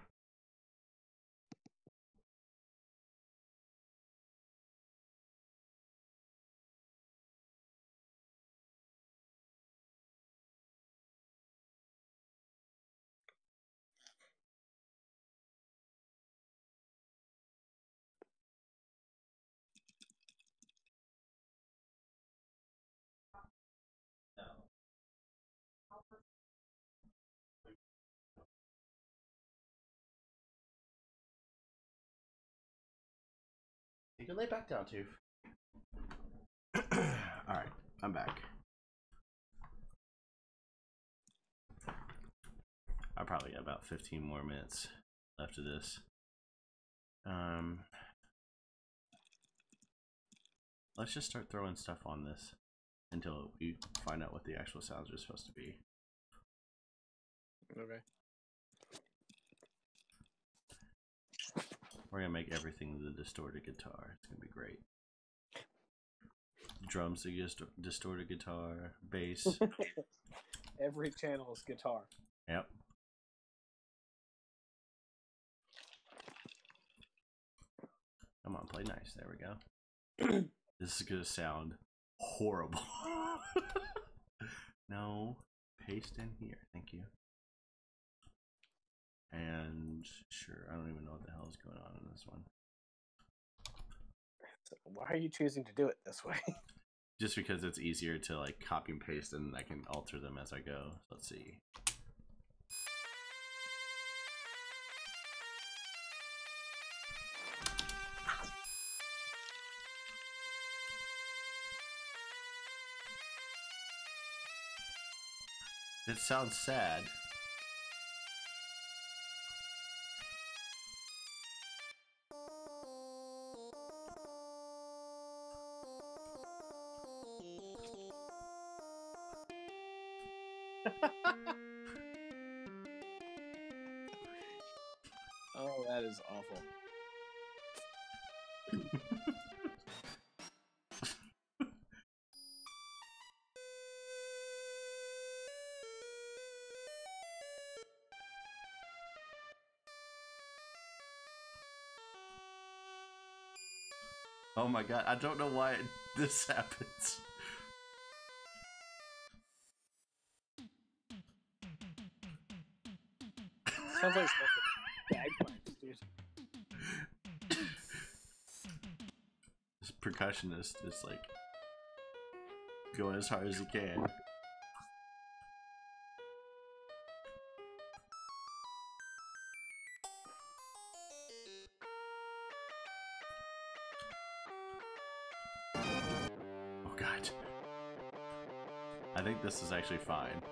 You can lay back down, too. Alright, I'm back. I probably got about 15 more minutes left of this. Let's just start throwing stuff on this until we find out what the actual sounds are supposed to be. Okay. We're gonna make everything the distorted guitar. It's gonna be great. Drums the distorted guitar, bass. Every channel is guitar. Yep. Come on, play nice. There we go. This is gonna sound horrible. No, paste in here. Thank you. And sure, I don't even know what the hell is going on in this one. So why are you choosing to do it this way? Just because it's easier to like copy and paste, and I can alter them as I go. Let's see. It sounds sad. Oh, that is awful. Oh my god, I don't know why this happens. Sounds like bagpipes, dude. This percussionist is like going as hard as he can. Oh god. I think this is actually fine.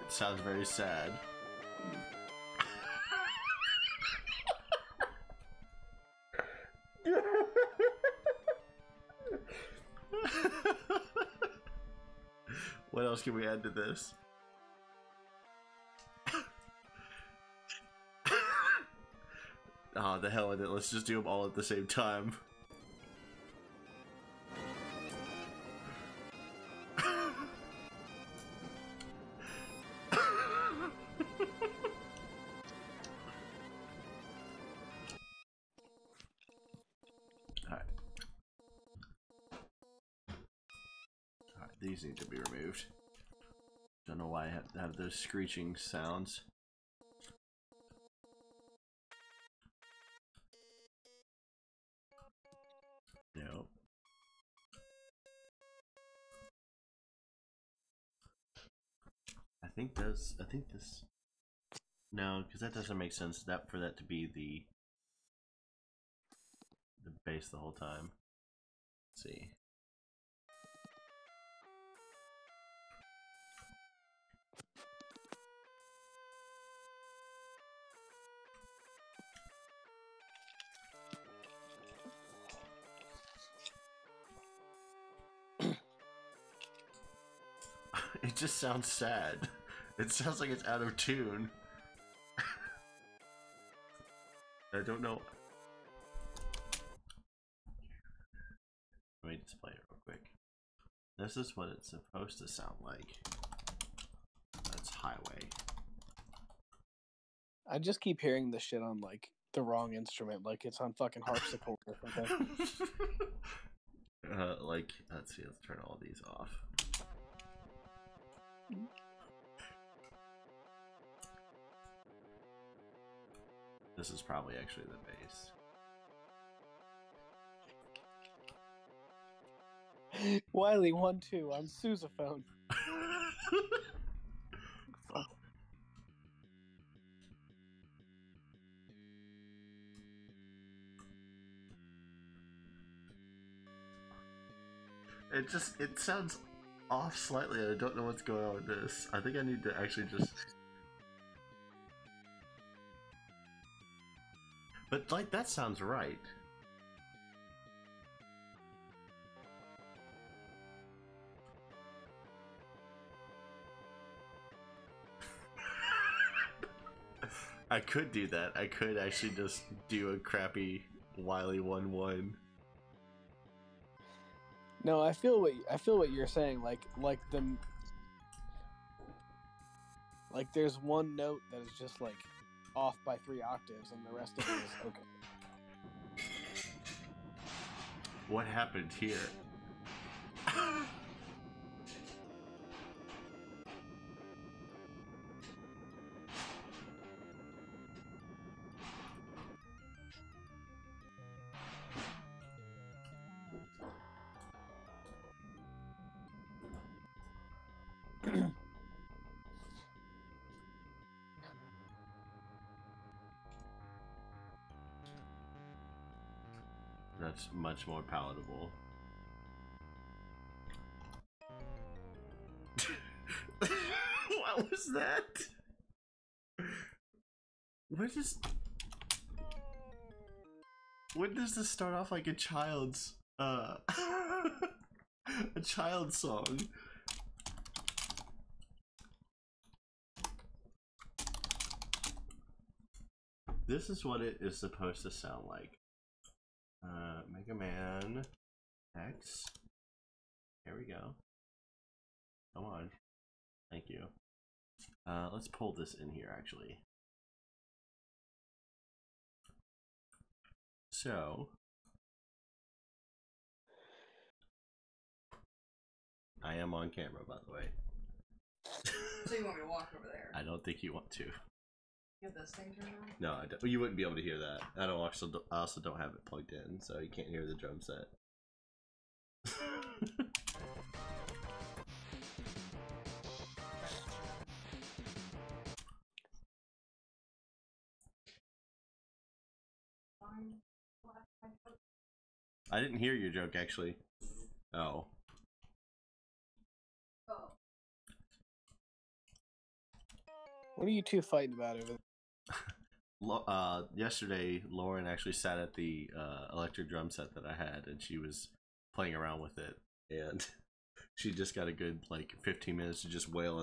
It sounds very sad. What else can we add to this? Oh, the hell with it. Let's just do them all at the same time. these need to be removed. Don't know why I have those screeching sounds. Nope. I think this. No, because that doesn't make sense. For that to be the bass the whole time. Let's see. It just sounds sad. It sounds like it's out of tune. I don't know. Let me just play it real quick. This is what it's supposed to sound like. That's Highway. I just keep hearing this shit on like the wrong instrument, like it's on fucking harpsichord or something. Like, let's see, let's turn all these off. This is probably actually the bass. Wiley 1-2 on sousaphone. It sounds off slightly. I don't know what's going on with this. I think I need to actually just. But like that sounds right. I could do that. I could actually just do a crappy Wiley 1-1. No, I feel what you're saying. Like there's one note that is just like off by 3 octaves, and the rest of it is okay. What happened here? That's much more palatable. What was that? When does this start off like a child's a child's song? This is what it is supposed to sound like. Mega Man X. Here we go. Come on. Thank you. Let's pull this in here actually. So I am on camera, by the way. So you want me to walk over there? I don't think you want to. You have this thing turned on? No, I don't. You wouldn't be able to hear that. I also don't have it plugged in, so you can't hear the drum set. I didn't hear your joke actually. Oh. What are you two fighting about over there? Yesterday, Lauren actually sat at the electric drum set that I had, and she was playing around with it, and she just got a good like 15 minutes to just wail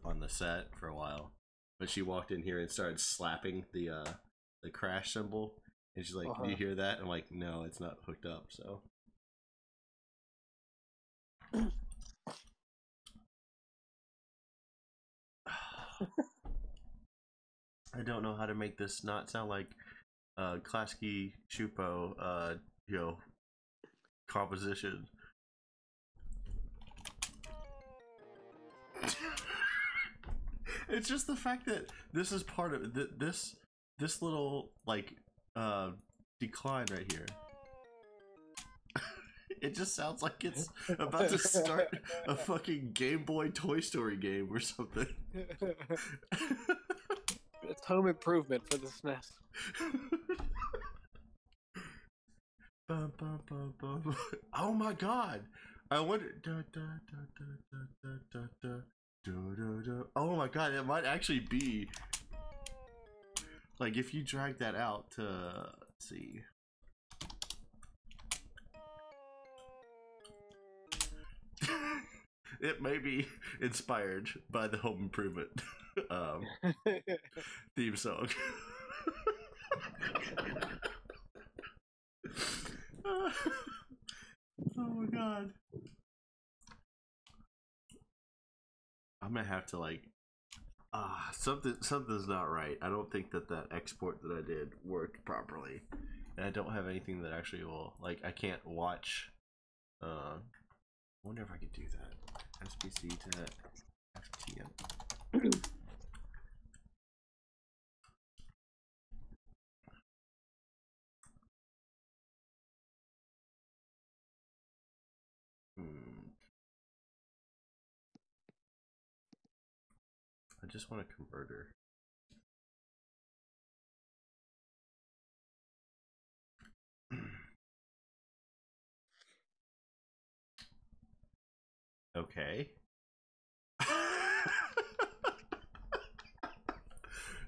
on the set for a while. But she walked in here and started slapping the crash symbol, and she's like, "Do you hear that?" I'm like, "No, it's not hooked up." So. I don't know how to make this not sound like Klasky Shupo, composition. It's just the fact that this is part of this little like decline right here. It just sounds like it's about to start a fucking Game Boy Toy Story game or something. It's Home Improvement for the SNES. Bum, bum, bum, bum. Oh my god! I wonder. Oh my god! It might actually be like if you drag that out to let's see. It may be inspired by the Home Improvement theme song. Oh my god. I'm gonna have to like something's not right. I don't think that export that I did worked properly, and I don't have anything that actually will like I can't watch. I wonder if I could do that. SBC to FTM. I just want a converter. Okay.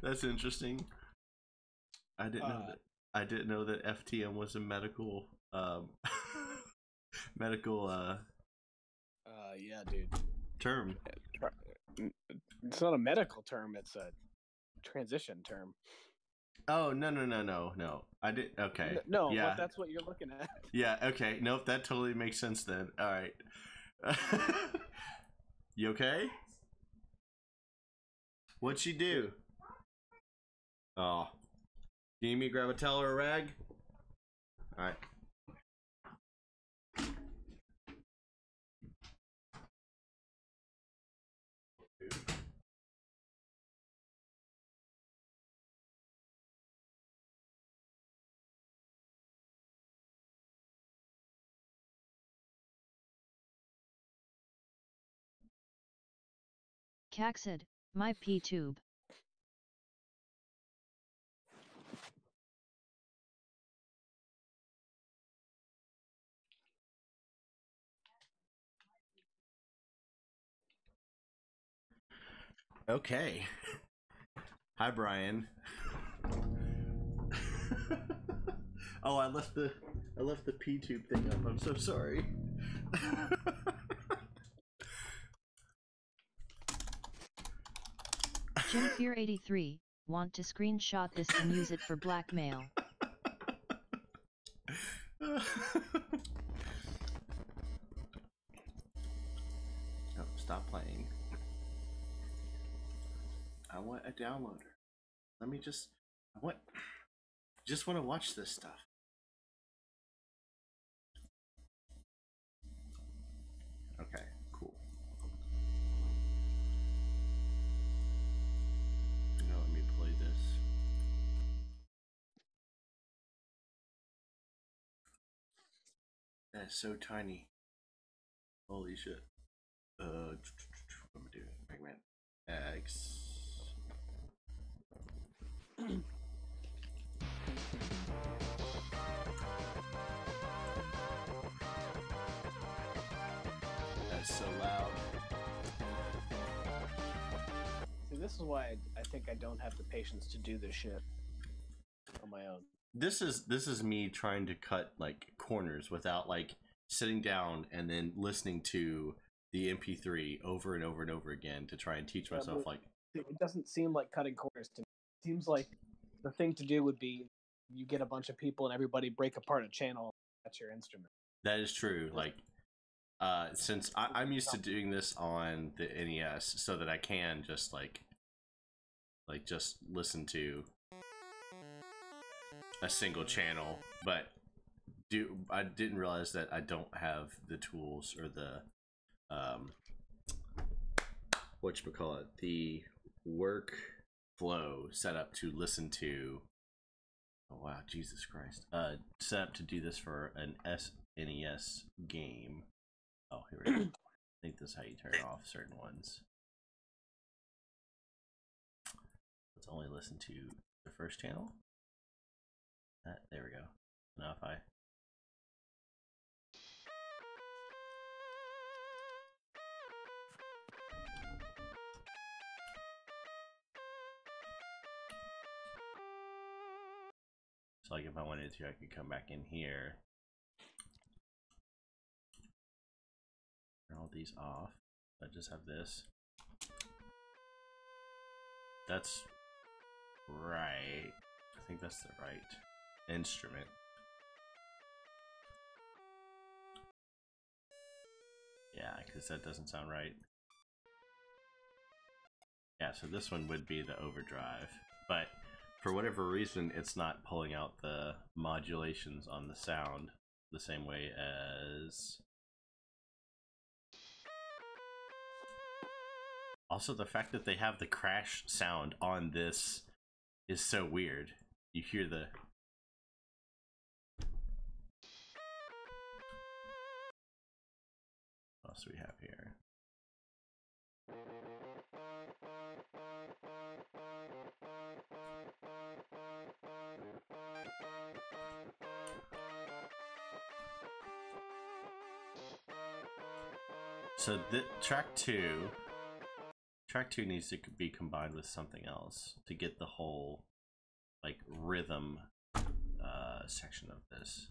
That's interesting. I didn't know that FTM was a medical medical yeah, dude. term. It's not a medical term, it's a transition term. Oh, no. I did okay. No, yeah. But that's what you're looking at. Yeah, okay. Nope, that totally makes sense then. All right. You okay? What'd she do? Oh. Do you need me to grab a towel or a rag? Alright. Caxid, my P-tube. Okay. Hi, Brian. Oh, I left the P-tube thing up. I'm so sorry. Jim Fear 83, want to screenshot this and use it for blackmail. Oh, stop playing. I want a downloader. Let me just want to watch this stuff. Okay, cool. Now let me play this. That is so tiny. Holy shit. What am I doing? Pac-Man. X. That's so loud. See, this is why I think I don't have the patience to do this shit on my own. This is me trying to cut like corners without like sitting down and then listening to the MP3 over and over and over again to try and teach myself like. It doesn't seem like cutting corners to me. It seems like the thing to do would be you get a bunch of people and everybody break apart a channel. That's your instrument. That is true. Like, since I'm used to doing this on the NES, so that I can just like just listen to a single channel, but I didn't realize that I don't have the tools or the whatchamacallit, the workflow set up to listen to. Oh wow, Jesus Christ! Set up to do this for an SNES game. Oh, here we go. I think this is how you turn off certain ones. Let's only listen to the first channel. There we go. Now if I so like if I wanted to, I could come back in here. Turn all these off. I just have this. That's right. I think that's the right instrument. Yeah, because that doesn't sound right. Yeah, so this one would be the overdrive, but for whatever reason, it's not pulling out the modulations on the sound the same way as... Also, the fact that they have the crash sound on this is so weird. You hear the... What else do we have here? So track two needs to be combined with something else to get the whole like rhythm section of this.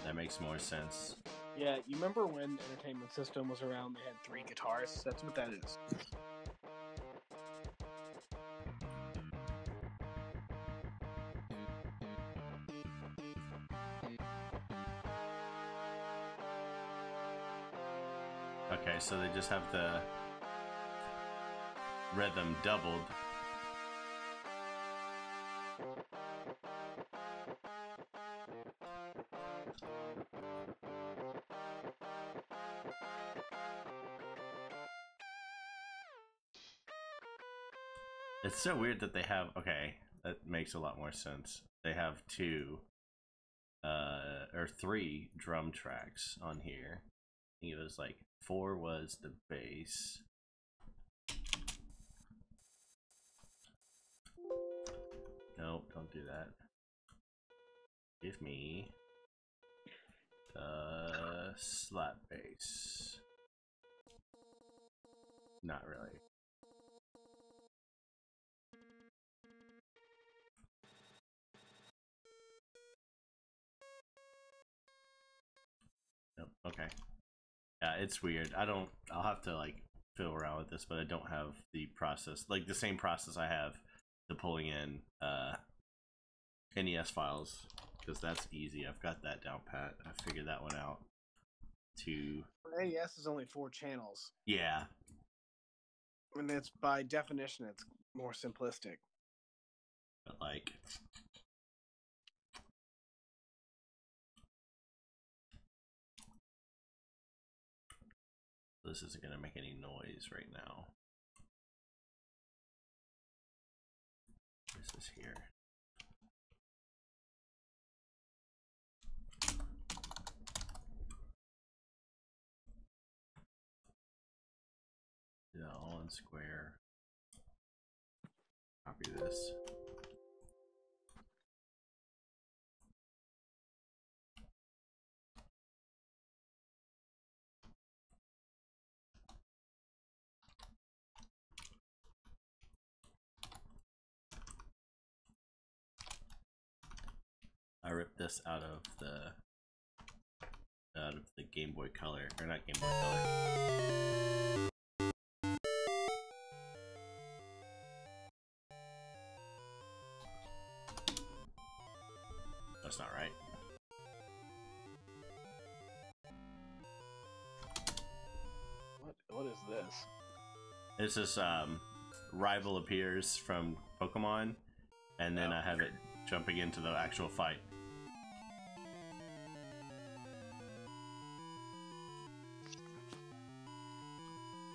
That makes more sense. Yeah, you remember when Entertainment System was around? They had 3 guitars. That's what that is. Okay, so they just have the rhythm doubled. It's so weird that they have, okay, that makes a lot more sense. They have 2 or 3 drum tracks on here. I think it was like 4 was the bass. Nope, don't do that. Give me the slap bass. Not really. Nope, okay. Yeah, it's weird. I'll have to like fiddle around with this, but I don't have the process, like the same process I have to pulling in NES files, because that's easy. I've got that down pat. I figured that one out. NES is only 4 channels. Yeah. And it's by definition, it's more simplistic. But like, this isn't gonna make any noise right now. This is here. Do that all in square. Copy this. I ripped this out of the Game Boy Color, or not Game Boy Color. That's not right. What is this? It's this rival appears from Pokemon, and then I have it jumping into the actual fight.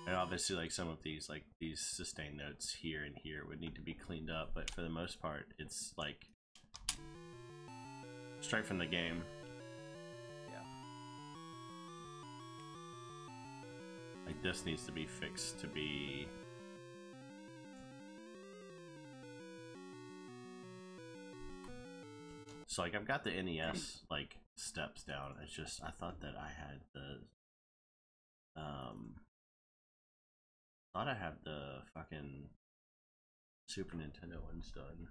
And obviously, like some of these, like these sustain notes here and here would need to be cleaned up, but for the most part, it's like straight from the game. Yeah. Like this needs to be fixed to be. So like I've got the NES like steps down. It's just I thought that I had the thought I had the fucking Super Nintendo ones done.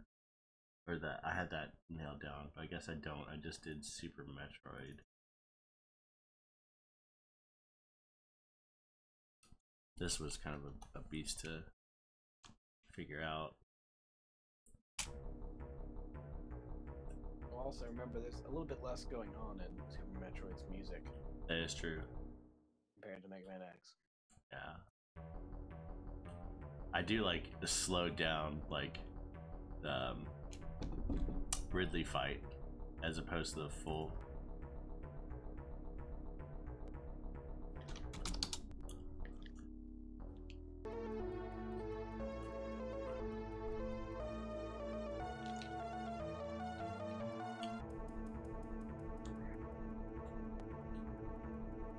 Or that I had that nailed down, but I guess I don't. I just did Super Metroid. This was kind of a beast to figure out. Well, also remember there's a little bit less going on in Super Metroid's music That is true. compared to Mega Man X. Yeah. I do like the slowed down like Ridley fight as opposed to the full.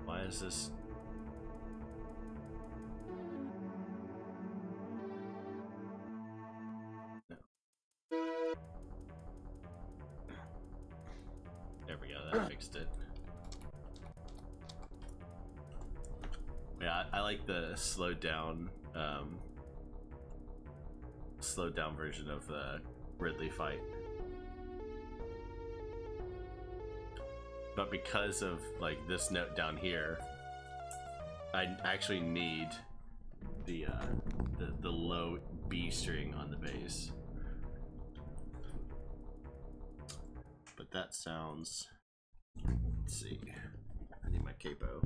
Why is this? There we go, that fixed it. Yeah, I like the slowed down version of the Ridley fight. But because of like this note down here, I actually need the low B string on the bass. But that sounds. Let's see. I need my capo.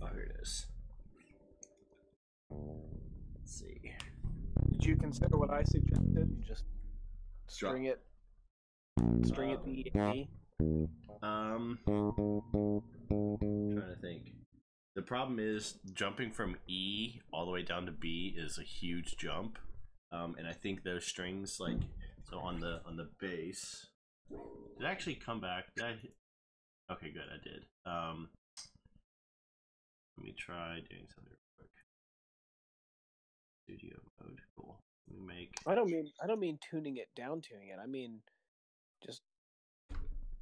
Oh, here it is. Let's see. Did you consider what I suggested? You just string it the A. Trying to think. The problem is jumping from E all the way down to B is a huge jump, and I think those strings, like, so on the bass, did I actually come back? Did I? Okay, good, I did. Let me try doing something real quick. Studio mode, cool. Let me make. I don't mean tuning it. I mean just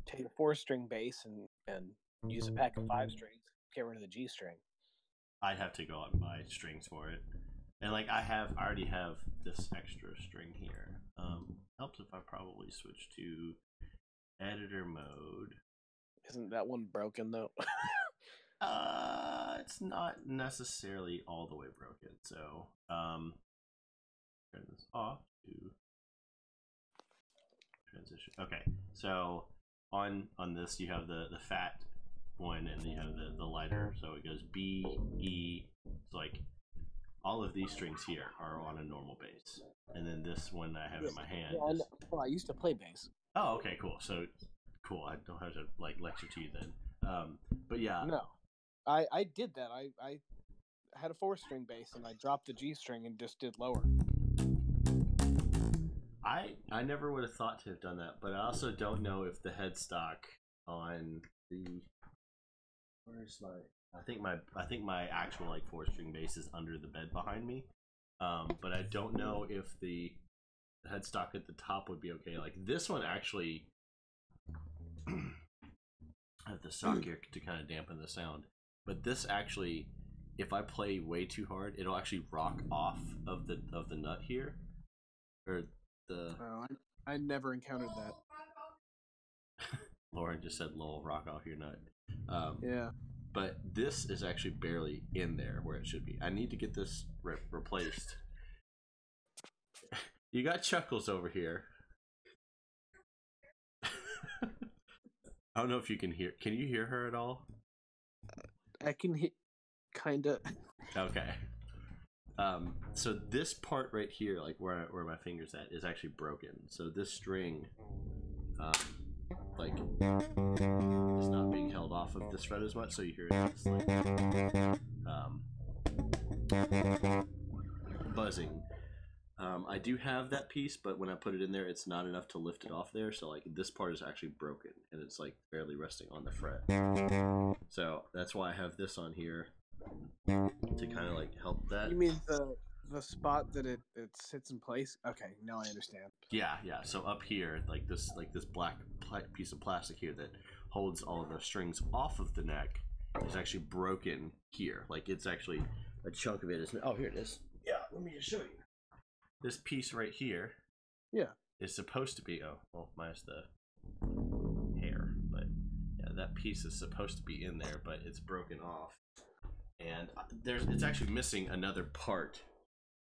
take a 4-string bass and use a pack of 5 strings. Get rid of the G string. I'd have to go out and buy strings for it, and like I already have this extra string here. Helps if I probably switch to editor mode. Isn't that one broken though? It's not necessarily all the way broken. So, turn this off to transition. Okay, so on this you have the fat one, and then you have the lighter. So it goes B, E. So like all of these strings here are on a normal bass, and then this one I have in my hand. Yeah, well, I used to play bass. Oh, okay, cool. So cool. I don't have to like lecture to you then. But yeah. No, I did that. I had a 4-string bass and I dropped the G string and just did lower. I never would have thought to have done that, but I also don't know if the headstock on the where's my I think my actual like 4-string bass is under the bed behind me. But I don't know if the headstock at the top would be okay. Like this one actually I have the sock here to kind of dampen the sound. But this actually, if I play way too hard, it'll actually rock off of the nut here, or the. Oh, I never encountered that. Lauren just said, "Lol, rock off your nut." Yeah. But this is actually barely in there where it should be. I need to get this replaced. You got Chuckles over here. I don't know if you can hear. Can you hear her at all? I can hear, kinda. Okay. So this part right here, like where my finger's at, is actually broken. So this string, like, is not being held off of this fret as much. So you hear it just like, buzzing. I do have that piece, but when I put it in there, it's not enough to lift it off there. So like this part is actually broken, and it's like barely resting on the fret. So that's why I have this on here to kind of like help that. You mean the spot that it sits in place? Okay, now I understand. Yeah. So up here, like this black piece of plastic here that holds all of the strings off of the neck is actually broken here. Like it's actually a chunk of it is. Oh, here it is. Yeah, let me just show you. This piece right here, is supposed to be minus the hair, but yeah, that piece is supposed to be in there, but it's broken off, and it's actually missing another part.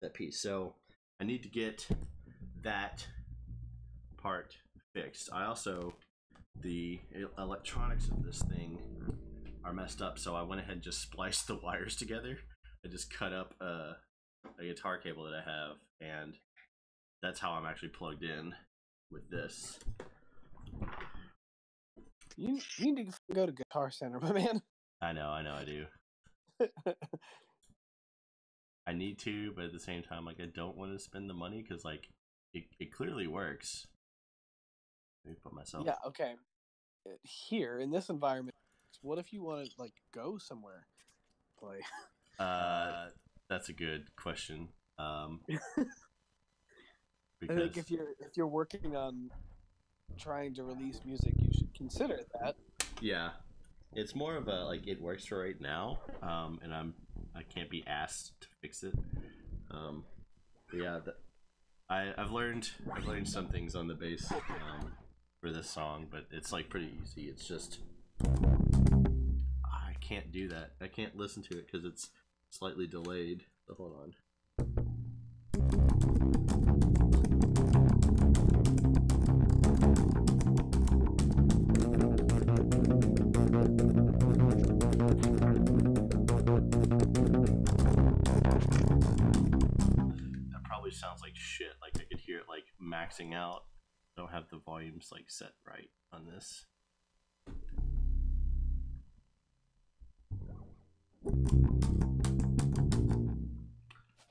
That piece, so I need to get that part fixed. I also the electronics of this thing are messed up, so I went ahead and just spliced the wires together. I just cut up a guitar cable that I have, and that's how I'm actually plugged in with this. You need to go to Guitar Center, my man. I know, I do. I need to, but at the same time, like I don't want to spend the money because like it clearly works. Let me put myself. Yeah. Okay. Here in this environment, what if you want to like go somewhere, play? That's a good question. I think if you're working on trying to release music, you should consider that. Yeah, it's more of a like it works for right now, and I can't be asked to fix it. Yeah, I've learned some things on the bass for this song, but it's like pretty easy. It's just I can't do that. I can't listen to it because it's slightly delayed. So hold on. Sounds like shit. Like I could hear it like maxing out. I don't have the volumes like set right on this.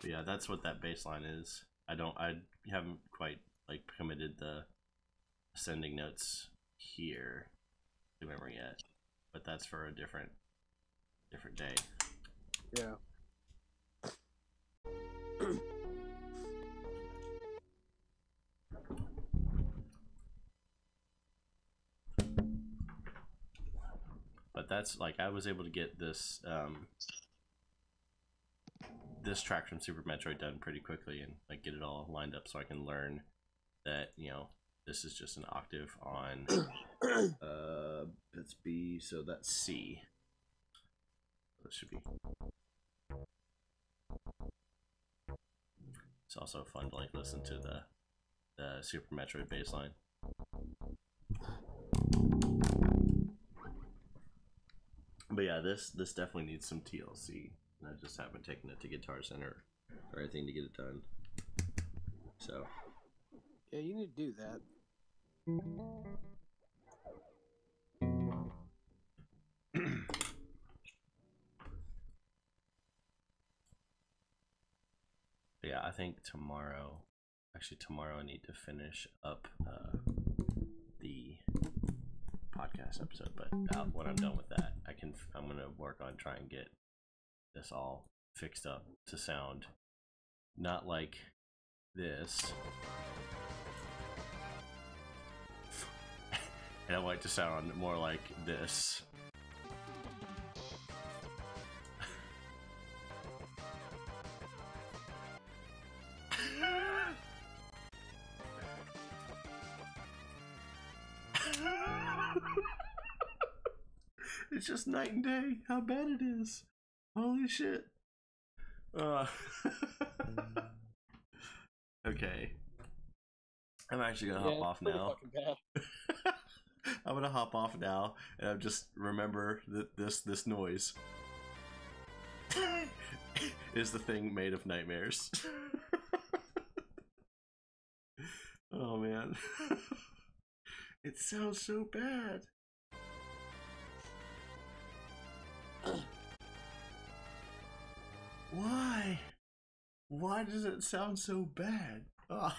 But yeah, that's what that bass line is. I haven't quite like committed the ascending notes here to memory yet, but that's for a different day. Yeah. But that's like I was able to get this this track from Super Metroid done pretty quickly and like get it all lined up so I can learn that, you know, this is just an octave on it's B, so that's C. This should be. It's also fun to like listen to the Super Metroid bass line. But yeah, this definitely needs some TLC. And I just haven't taken it to Guitar Center or anything to get it done. So yeah, you need to do that. yeah, I think tomorrow I need to finish up the podcast episode, but when I'm done with that, I'm gonna work on trying to get this all fixed up to sound not like this. And I want it to sound more like this. It's just night and day how bad it is. Holy shit. Okay. I'm actually gonna hop off now. I'm gonna hop off now and I just remember that this noise is the thing made of nightmares. Oh man. It sounds so bad. Why? Why does it sound so bad? Oh.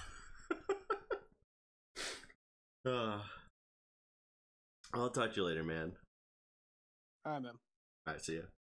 I'll talk to you later, man. All right, man. All right, see ya.